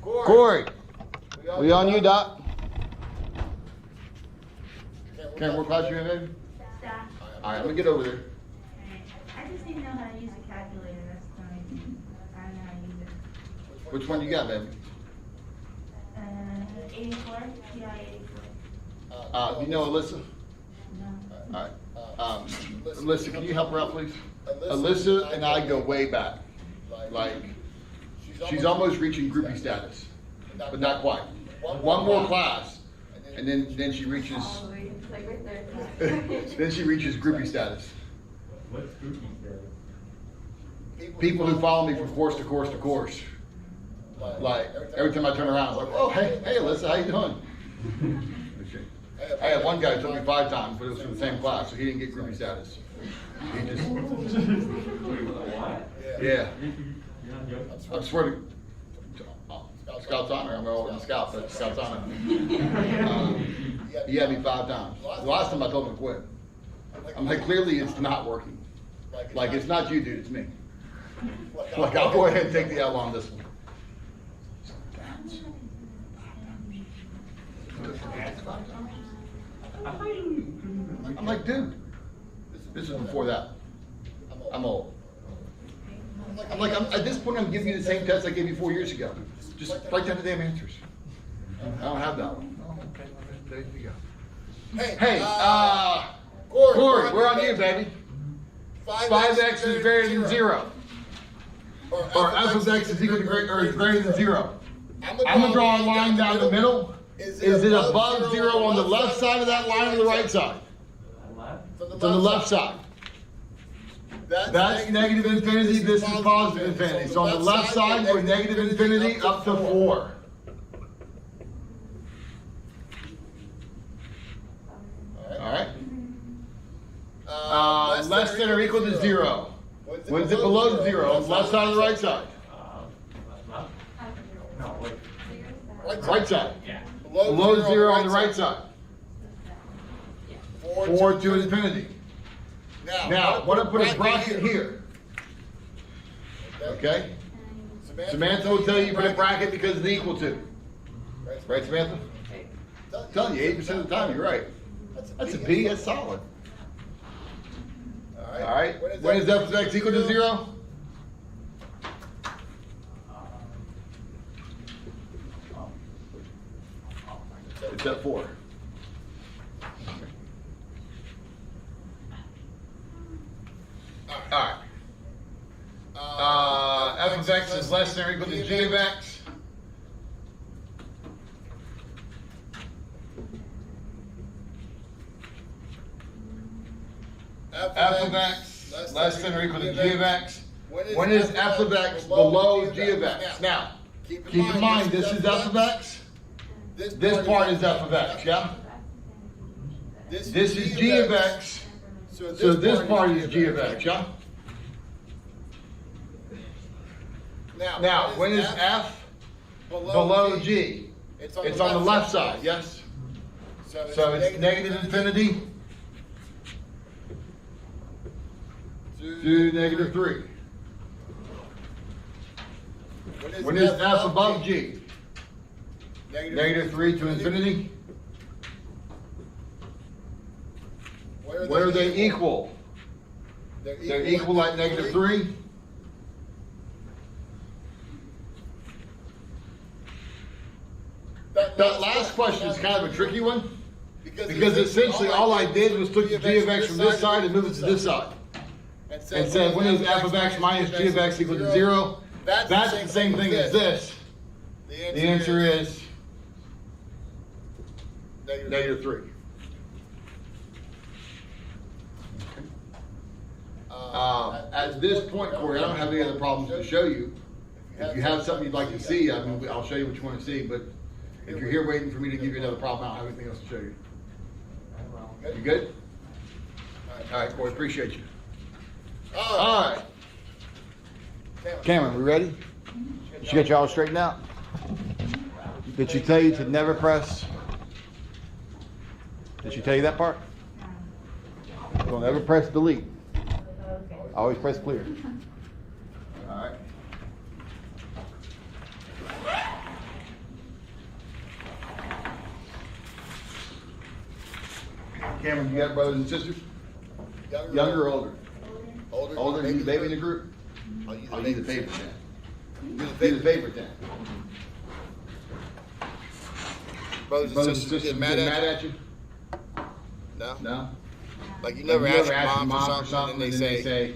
Corey, we on you, Doc? Karen, what class you in, baby? Staff. All right, I'm gonna get over there. I just need to know how to use a calculator. That's the only thing. I don't know how to use it. Which one you got, baby? 84. Yeah, 84. You know Alyssa? No. All right. Alyssa, can you help her out, please? Alyssa and I go way back. Like, she's almost reaching groupie status, but not quite. One more class, and then she reaches. All the way, like right there. Then she reaches groupie status. What's groupie status? People who follow me from course to course to course. Like, every time I turn around, it's like, oh, hey Alyssa, how you doing? I had one guy who took me 5 times, but it was from the same class, so he didn't get groupie status. He just, yeah. I swear to, Scout's honor, I'm all in the Scouts, that's Scout's honor. He had me 5 times. The last time I told him to quit. I'm like, clearly it's not working. Like, it's not you, dude, it's me. Like, I'll go ahead and take the L on this one. I'm like, dude, this is before that. I'm old. At this point, I'm giving you the same test I gave you 4 years ago. Just write down the damn answers. I don't have that one. Oh, okay, there you go. Hey, Corey, we're on you, baby. 5x is greater than 0. Or f of x is equal to greater than 0. I'm gonna draw a line down the middle. Is it above 0 on the left side of that line or the right side? It's on the left side. That's negative infinity, this is positive infinity. So on the left side, we're negative infinity up to 4. Alright? Less than or equal to 0. When is it below 0? On the left side or the right side? No, wait. Right side. Yeah. Below 0 on the right side. 4 to infinity. Now, I want to put a bracket here. Okay? Samantha will tell you put a bracket because of the equal to. Right, Samantha? I'm telling you, 80% of the time, you're right. That's a B, that's solid. Alright? When is f of x equal to 0? It's at 4. Alright. F of x is less than or equal to g of x. F of x less than or equal to g of x. When is f of x below g of x? Now, keep in mind, this is f of x. This part is f of x, yeah? This is g of x. So this part is g of x, yeah? Now, when is f below g? It's on the left side, yes? So it's negative infinity to negative 3. When is f above g? Negative 3 to infinity. What are they equal? They're equal at negative 3. That last question is kind of a tricky one, because essentially all I did was took the g of x from this side and move it to this side. And said, when is f of x minus g of x equal to 0? That's the same thing as this. The answer is negative 3. At this point, Corey, I don't have any other problems to show you. If you have something you'd like to see, I mean, I'll show you what you want to see, but if you're here waiting for me to give you another problem, I don't have anything else to show you. You good? All right, Corey, appreciate you. All right. Cameron, we ready? Did she get you all straightened out? Did she tell you to never press? Did she tell you that part? Don't ever press delete. Always press clear. All right. Cameron, you got brothers and sisters? Younger or older? Older. You the baby in the group? I'll use the favorite then. Use the favorite then. Brothers and sisters get mad at you? No? No? Like you never ask your mom for something and they say,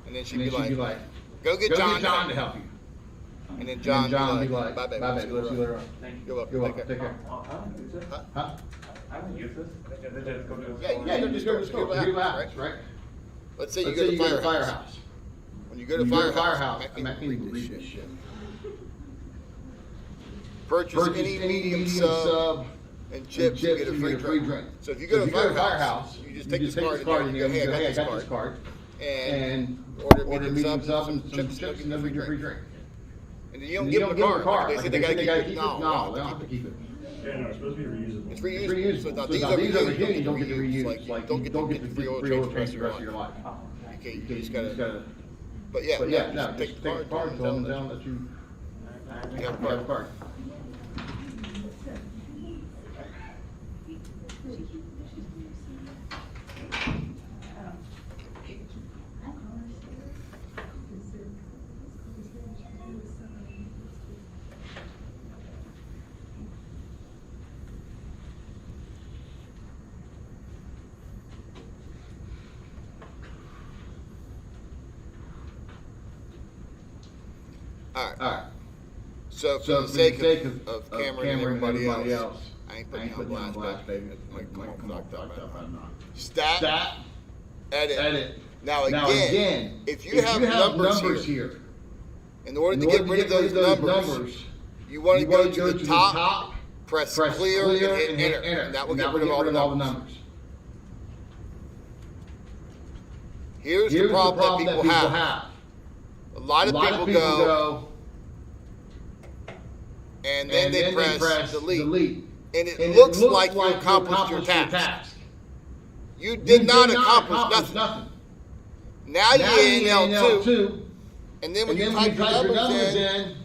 and then she'd be like, go get John to help you. And then John be like, bye baby, let's see you later on. You're welcome. Take care. Huh? I don't use this. They just go to Yeah, just go to school. You go to house, right? Let's say you go to firehouse. When you go to firehouse, I'm not going to believe this shit. Purchase any medium sub and chips, you get a free drink. So if you go to firehouse, you just take this card and you go, hey, I got this card. And order medium sub and some chips and then we get a free drink. And then you don't give them the card. They say they got to keep it. No, they don't have to keep it. Yeah, no, it's supposed to be reusable. It's reusable. So now these over here, you don't get to reuse. Like, don't get the free oil change the rest of your life. Okay, you just gotta. But yeah, no, take the card, tell them that you have a card. Alright, Alright, so for so the for sake the sake of Cameron and everybody else, I ain't putting you on on blast, baby. baby. Might come Come off on, knocked out, I'm man. not. Stat, edit. Now Now again, again, if you have numbers here, in order to get rid of those numbers, you want to go to the top, press clear and hit enter. And that will get rid of all the numbers. Here's the problem that people have. A lot of people go, and then they press delete. And it looks like you accomplished your task. You did not accomplish nothing. Now you're in L2, and then when you type your numbers in,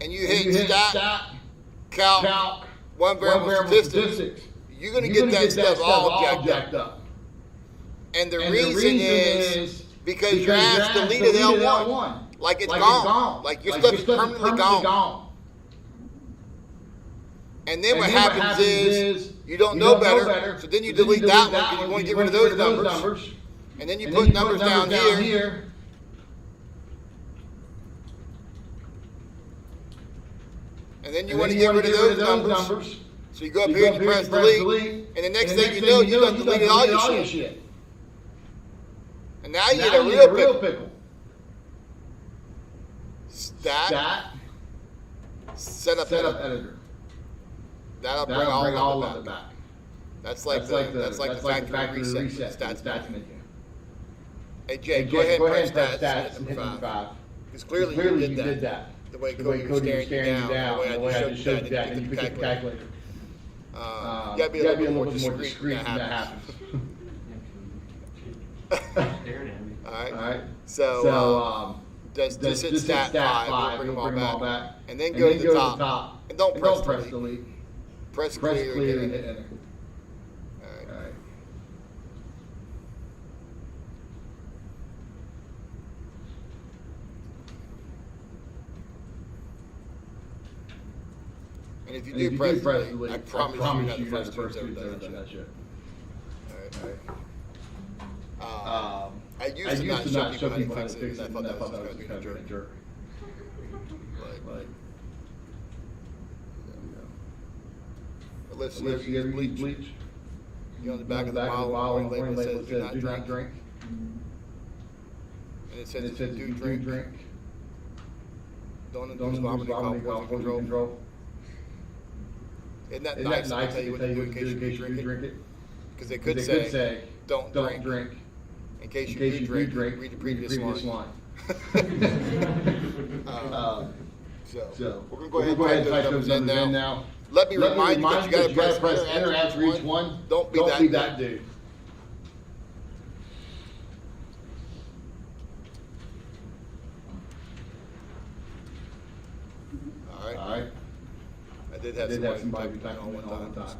and you hit stat, calc, one variable statistics, you're going to get that stuff all jacked up. And the reason is because your ass deleted L1. Like it's gone. Like your stuff's permanently gone. And then what happens is you don't know better, so then you delete that one because you want to get rid of those numbers. And then you put numbers down here. And then you want to get rid of those numbers. So you go up here and you press delete. And the next thing you know, you done deleted all your shit. And now you get a real pickle. Stat, set up editor. That'll bring all of it back. That's like the factory reset stats menu. Hey Jay, go ahead and press stats and hit number 5. Because clearly you did that. The way Cody was staring you down, the way I just showed you that, and you pick up the calculator. You gotta be a little bit more discreet when that happens. Alright, so just hit stat 5, we'll bring them all back. And then go to the top. And don't press delete. Press clear and hit enter. Alright. And if you do press delete, I promise you you're not the first dude that's ever done that shit. Alright. I used to not show people how to fix it, and I thought that was kind of a jerk. Listen, if you get bleach, you on the back of the bottle, the warning label says do not drink. And it says do drink. Don't induce vomiting, cause poison control. Isn't that nice to tell you what to do in case you do drink it? Because they could say, don't drink. In case you do drink, read the previous line. So, we're going to go ahead and type those numbers in now. Let me remind you that you got to press enter after each one. Don't be that dude. All right. I did have somebody type on one time.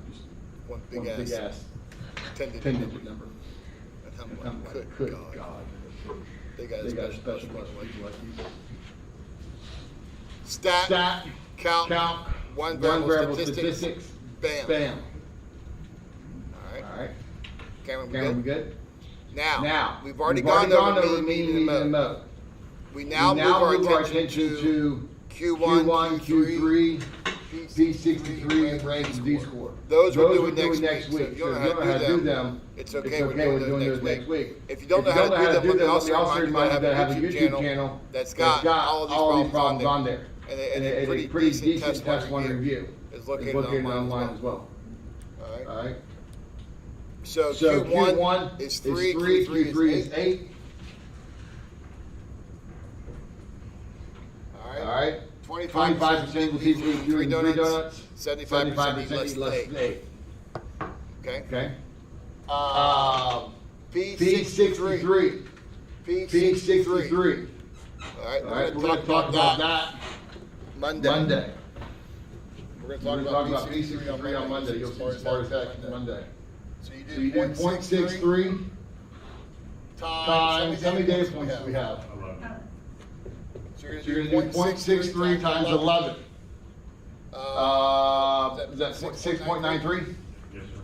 One big ass 10-digit number. I'm like, good God. They got a special like you. Stat, count, one variable statistics, bam. All right. Cameron, we good? Now, we've already gone over mean and mode. We now move our attention to Q1, Q3, P63, and range and D-score. Those we're doing next week. So if you don't know how to do them, it's okay, we're doing those next week. If you don't know how to do them, let me also remind you that I have a YouTube channel that's got all these problems on there. And a pretty decent test one review is located online as well. All right. So Q1 is 3, Q3 is 8. All right. 25% will be 3 donuts. 75% eat less than 8. Okay. P63. P63. All right. We're going to talk about that Monday. We're going to talk about P63 on Monday. You'll see smart attack on Monday. So you do 0.63 times, how many data points do we have? 11. So you're going to do 0.63 times 11. Is that 6.93? Yes, sir.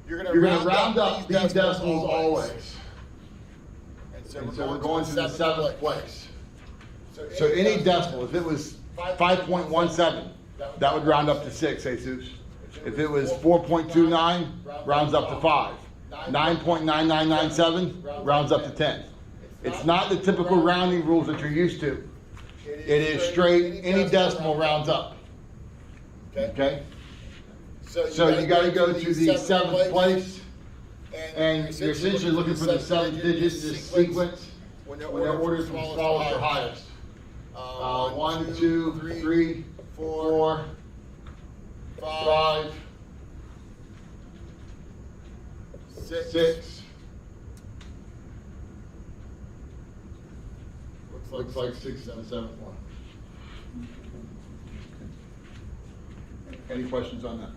You're You're gonna round up these decimals always. And So we're going to the 7th place. So any decimal, if it was 5.17, that would round up to 6, Jesus. If it was 4.29, rounds up to 5. 9.9997 rounds up to 10. It's not the typical rounding rules that you're used to. It is straight, any decimal rounds up. Okay? So you gotta go to the 7th place, and you're essentially looking for the 7th digit in this sequence when they're ordered from smallest to highest. 1, 2, 3, 4, 5, 6. Looks like 6 and 7th one. Any questions on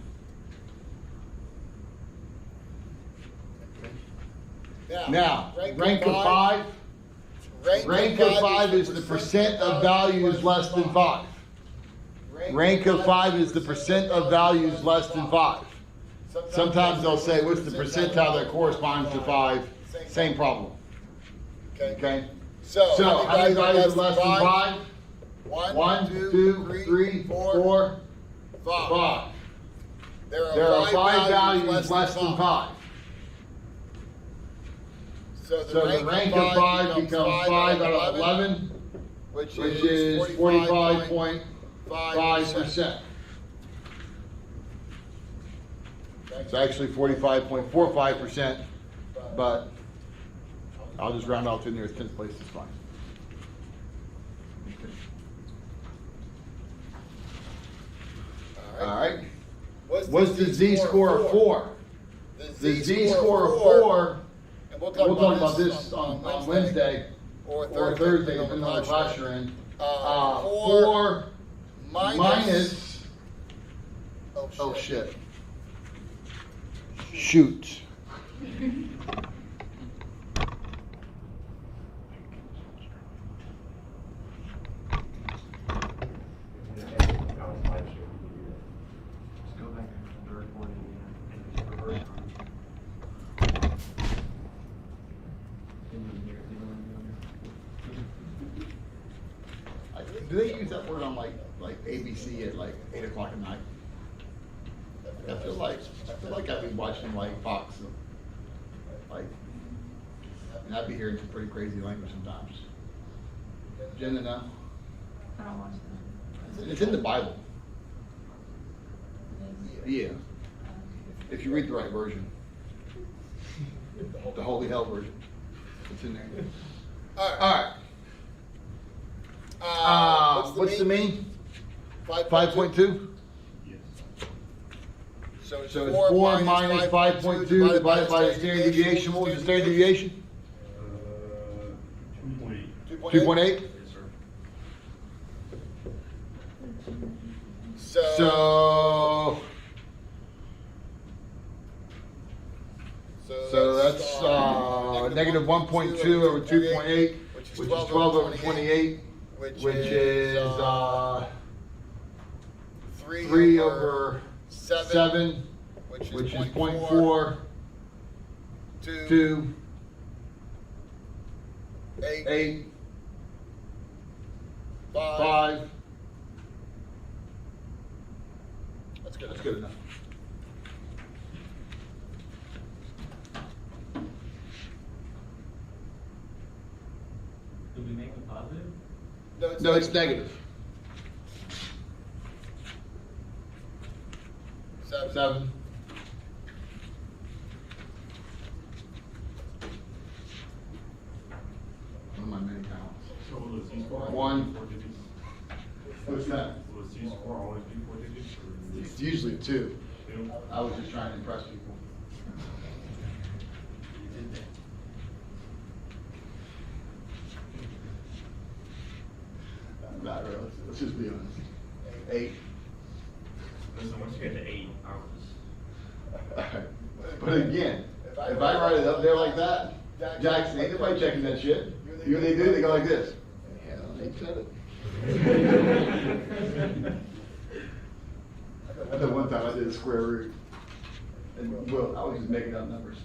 that? Now, rank of 5. Rank of 5 is the percent of values less than 5. Rank of 5 is the percent of values less than 5. Sometimes they'll say, what's the percentile that corresponds to 5? Same problem. Okay? So how many values are less than 5? 1, 2, 3, 4, 5. There are 5 values less than 5. So the rank of 5 becomes 5 out of 11, which is 45.5%. It's actually 45.45%, but I'll just round out to the nearest 10th place, it's fine. All right. What's the z-score of 4? The z-score of 4, and we'll talk about this on Wednesday or Thursday, depending on the class you're in. 4 minus, oh shit. Shoot. Do they use that word on like ABC at like 8 o'clock at night? I feel like I've been watching like Fox, and I'd be hearing some pretty crazy language sometimes. Jenna, no? I don't watch that. It's in the Bible. Yeah. If you read the right version. The Holy Hell version. It's in there. All right. What's the mean? 5.2? Yes. So it's 4 minus 5.2 divided by the standard deviation. What was the standard deviation? 2.8. 2.8? Yes, sir. So that's negative 1.2 over 2.8, which is 12 over 28, which is 3 over 7, which is 0.4, 2, 8, 5. That's good enough. Do we make it positive? No, it's negative. 7. One of my many talents. So will the z-score 1. 4 digits? What's that? Will the z-score always be 4 digits? Or is It's usually 2. 2? I was just trying to impress people. Not really. Let's just be honest. 8. But again, if I write it up there like that, Jackson, ain't nobody checking that shit. You know what they do? They go like this. Yeah, they said it. I know one time I did a square root. And, well, I was just making up numbers.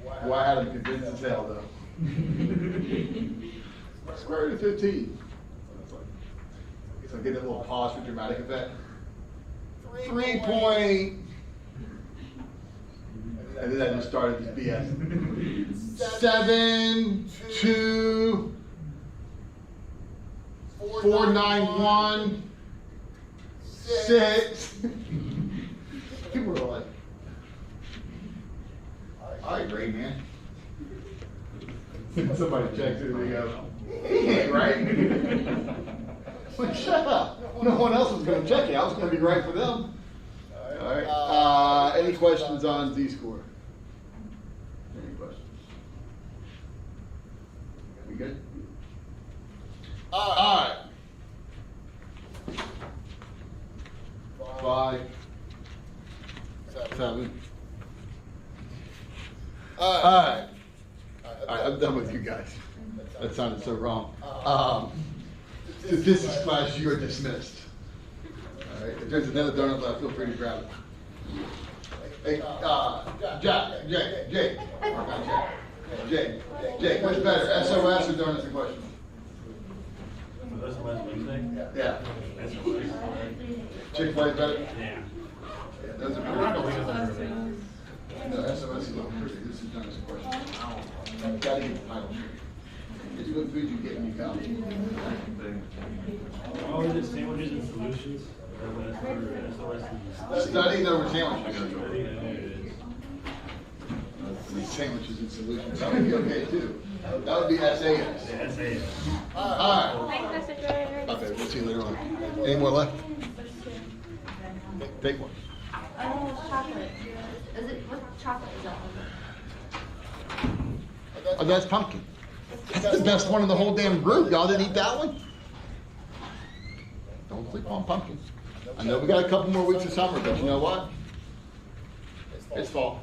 Well, I had them convinced as hell, though. Square root of 15. So get that little pause for dramatic effect. 3 point. And then I just started this BS. 7, 2, 4, 9, 1, 6. People were like, all right, great, man. Somebody checks it and they go, he ain't right. Like, shut up. No one else was going to check it. I was going to be right for them. All right. Any questions on Z-score? Any questions? We good? All right. 5, 7. All right, I'm done with you guys. That sounded so wrong. Statistics class, you are dismissed. All right, if there's another donut left, feel free to grab it. Hey, Jake, what's better, SOS or donuts and questions? SOS Wednesday? Yeah. SOS. Chick-fil-A better? Yeah. Yeah, those are pretty. No, SOS is a little pretty. This is donuts and questions. Gotta get the title. It's good food you get when you come. Oh, is it sandwiches and solutions? SOS. Studying over sandwiches. Yeah, it is. Sandwiches and solutions. That would be okay too. That would be SAS. Yeah, SAS. Alright. Okay, we'll see you later on. Any more left? Take one. Chocolate. Is it, what chocolate is that one? Oh, that's pumpkin. That's the best one in the whole damn group. Y'all didn't eat that one? Don't sleep on pumpkin. I know we got a couple more weeks of summer, but you know what? It's fall.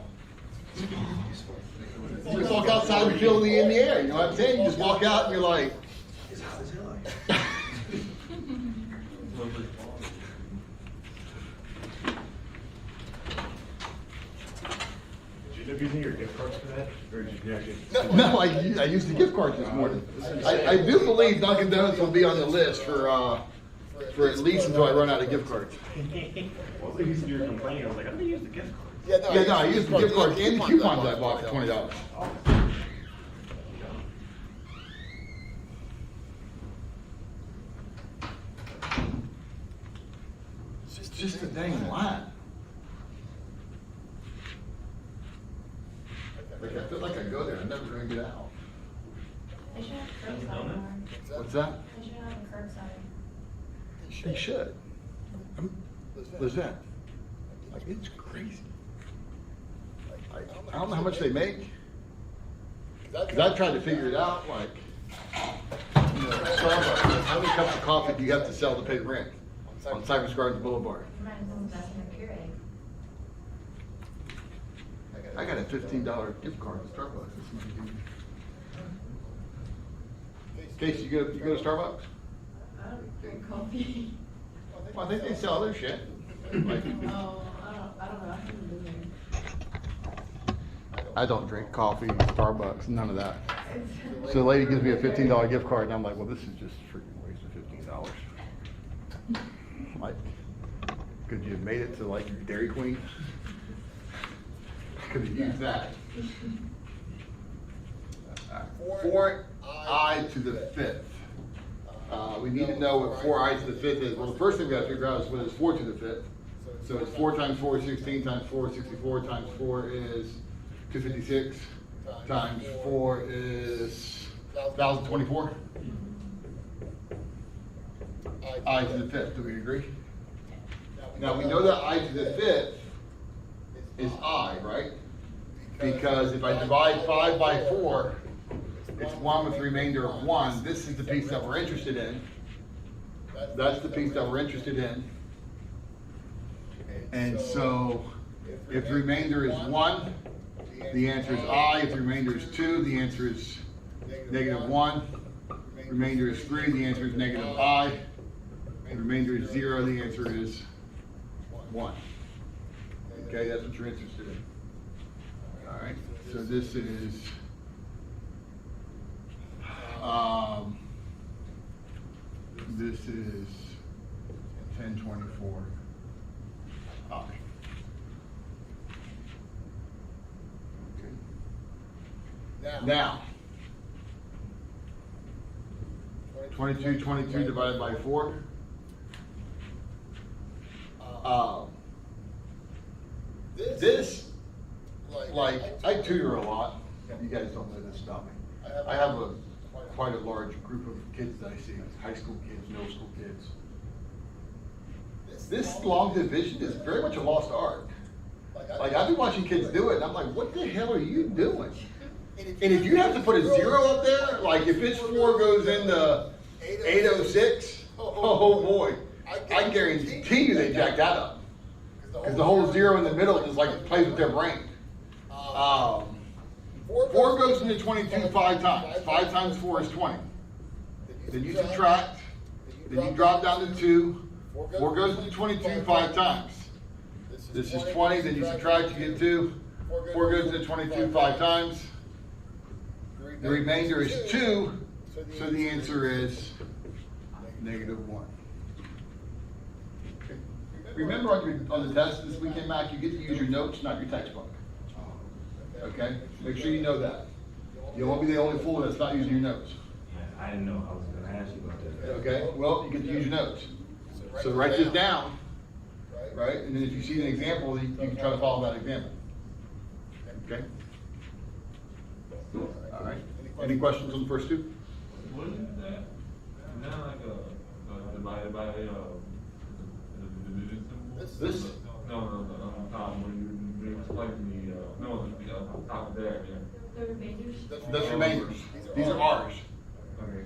You just walk outside and feel in the air, you know what I'm saying? You just walk out and you're like, Did you end up using your gift cards for that? Or did you actually? no, I used the gift card this morning. I do believe Dunkin' Donuts will be on the list for at least until I run out of gift cards. Well, they used to do complaining. I was like, I didn't use the gift cards. Yeah, no, I used the gift cards and the coupons I bought for $20. It's just a dang line. Like, I feel like I go there, I'm never gonna get out. They should have curbside more. What's that? They should have a curbside. They should. What's that? Like, it's crazy. Like, I don't know how much they make. Cause I tried to figure it out, like, you know, Starbucks, how many cups of coffee do you have to sell to pay rent on Cypress Gardens Boulevard? You might as well invest in a Keurig. I got a $15 gift card to Starbucks. Casey, you go to Starbucks? I don't drink coffee. Well, I think they sell other shit. Like, Oh, I don't know, I haven't been there. I don't drink coffee, Starbucks, none of that. So the lady gives me a $15 gift card, and I'm like, well, this is just a freaking waste of $15. Like, could you have made it to like Dairy Queen? I could have used that. 4i to the 5th. We need to know what 4i to the 5th is. Well, the first thing we got to figure out is what is 4 to the 5th. So it's 4 times 4 is 16, times 4 is 64, times 4 is 256, times 4 is 1,024. I to the 5th, do we agree? Now we know that I to the 5th is I, right? Because if I divide 5 by 4, it's 1 with the remainder of 1. This is the piece that we're interested in. That's the piece that we're interested in. And so If the remainder is 1, the answer is I. If the remainder is 2, the answer is -1. Remainder is 3, the answer is -I. If the remainder is 0, the answer is 1. Okay, that's what you're interested in. All right, so this is this is 1024 I. Okay. Now, 22 divided by 4. This, like, I tutor a lot. You guys don't know this about me. I have quite a large group of kids that I see, high school kids, middle school kids. This long division is very much a lost art. Like, I've been watching kids do it, and I'm like, what the hell are you doing? And if you have to put a 0 up there, like if its 4 goes into 806, oh boy, I guarantee you they jack that up. Because the whole 0 in the middle is like plays with their brain. 4 goes into 22 5 times. 5 times 4 is 20. Then you subtract. Then you drop down to 2. 4 goes into 22 5 times. This is 20. Then you subtract, you get 2. 4 goes into 22 5 times. The remainder is 2. So the answer is -1. Okay. Remember on the test this weekend, Mac, you get to use your notes, not your textbook. Okay? Make sure you know that. You won't be the only fool that's not using your notes. Yeah, I didn't know. I was gonna ask you about that. Okay? Well, you get to use your notes. So write this down, right? And then if you see an example, you can try to follow that example. Okay? All right. Any questions on the first two? What is that? Is that like a divided by the division symbol? This? No, on top when you explain to me, on top of there, yeah. The remainders? That's remainders. These are ours. Okay.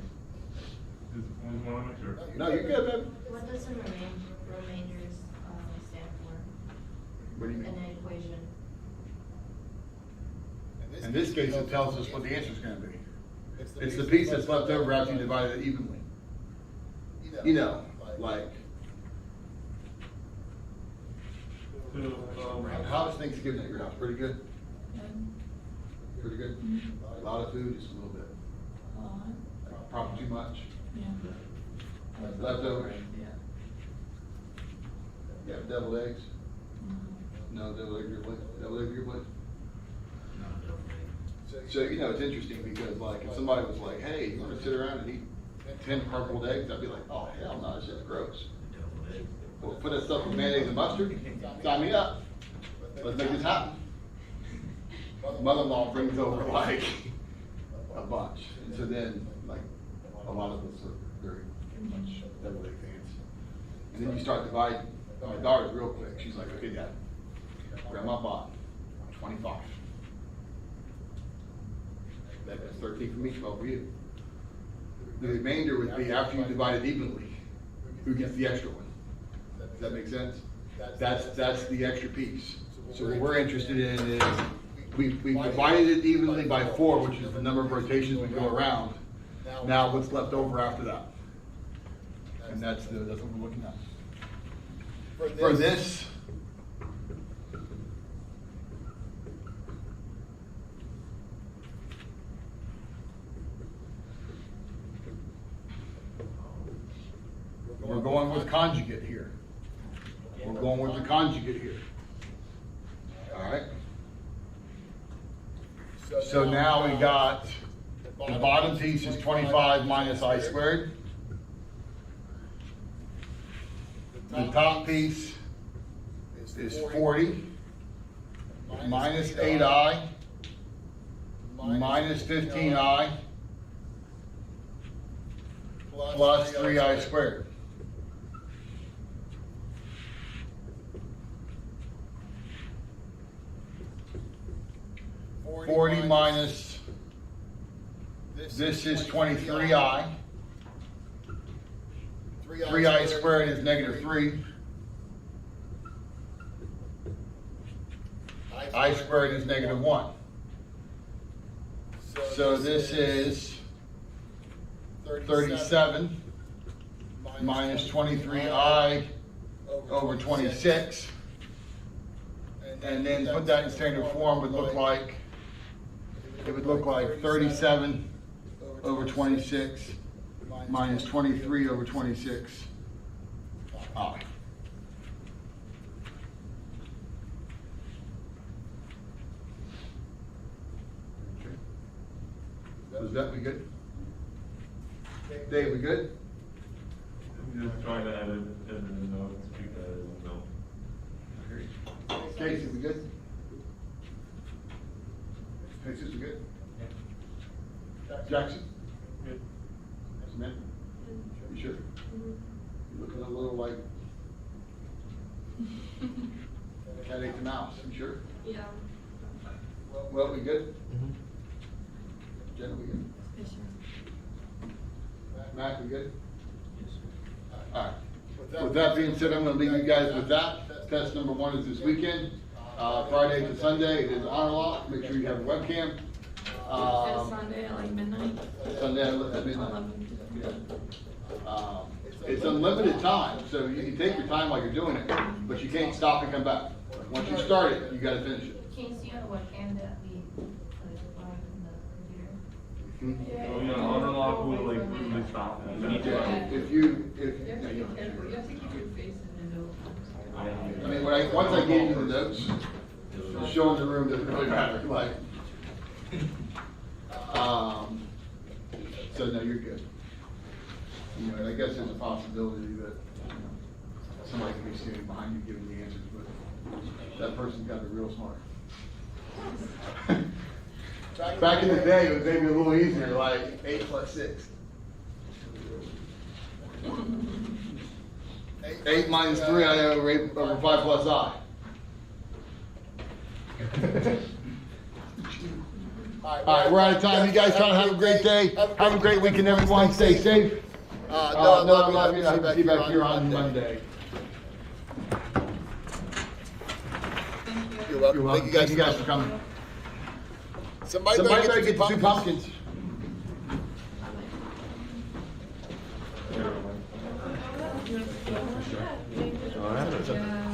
Just want to make sure. No, you're good, man. What does the remainders, stand for What do you in mean? an equation? In this case, it tells us what the answer is going to be. It's the piece that's left over after you divide it evenly. You know, like, how was Thanksgiving at your house? Pretty good? Pretty good? A lot of food, just a little bit. Probably too much. Leftovers? You have deviled eggs? No deviled eggs, your place? Deviled eggs, your place? So, you know, it's interesting because, like, if somebody was like, hey, you want to sit around and eat 10 hard-boiled eggs? I'd be like, oh, hell no, this is gross. Well, put that stuff with mayonnaise and mustard, sign me up. Let's make this happen. Mother-in-law brings over, like, a bunch. And so then, like, a lot of us are very much deviled egg fans. And then you start dividing. My daughter's real quick. She's like, okay, Dad, Grandma bought 25. That's 13 for me, 12 for you. The remainder would be after you divide it evenly, who gets the extra one? Does that make sense? That's the extra piece. So what we're interested in is we've divided it evenly by 4, which is the number of rotations we go around. Now what's left over after that? And that's what we're looking at. For this, we're going with conjugate here. We're going with the conjugate here. All right? So now we got the bottom piece is 25 minus I squared. The top piece is 40 minus 8I minus 15I plus 3I squared. Forty minus, this is 23I. 3I squared is -3. I squared is -1. So this is 37 minus 23i over 26. And then put that in standard form would look like, it would look like 37 over 26 minus 23 over 26 I. Was that we good? Dave, we good? I'm just trying to edit the notes because, Casey, we good? Casey, we good? Jackson? Good. Samantha? You sure? You're looking a little like cat ate the mouse, you sure? Yeah. Well, we good? Jenna, we good? Mac, we good? All right. With that being said, I'm gonna leave you guys with that. Test number 1 is this weekend, Friday to Sunday. It is honor lock. Make sure you have a webcam. Sunday at like midnight. Sunday at midnight. It's unlimited time, so you can take your time while you're doing it, but you can't stop and come back. Once you start it, you gotta finish it. Can you see on the webcam that we put live in the computer? oh yeah, honor lock will like really stop it. Yeah, if you You have to be careful, you have to keep your face in the note. I mean, once I gave you the notes, just showing the room doesn't really matter, like. So no, you're good. You know, and I guess there's a possibility that, you know, somebody could be standing behind you giving the answers, but that person's got to be real smart. Back in the day, it was maybe a little easier, like 8 plus 6. 8 minus 3, I know, over 5 plus I. All right, we're out of time. You guys try to have a great day. Have a great weekend, everyone. Stay safe. No, I'm not going to see you back here on Monday. You're welcome. Thank you guys for coming. Somebody Somebody better better get the 2 pumpkins. All right.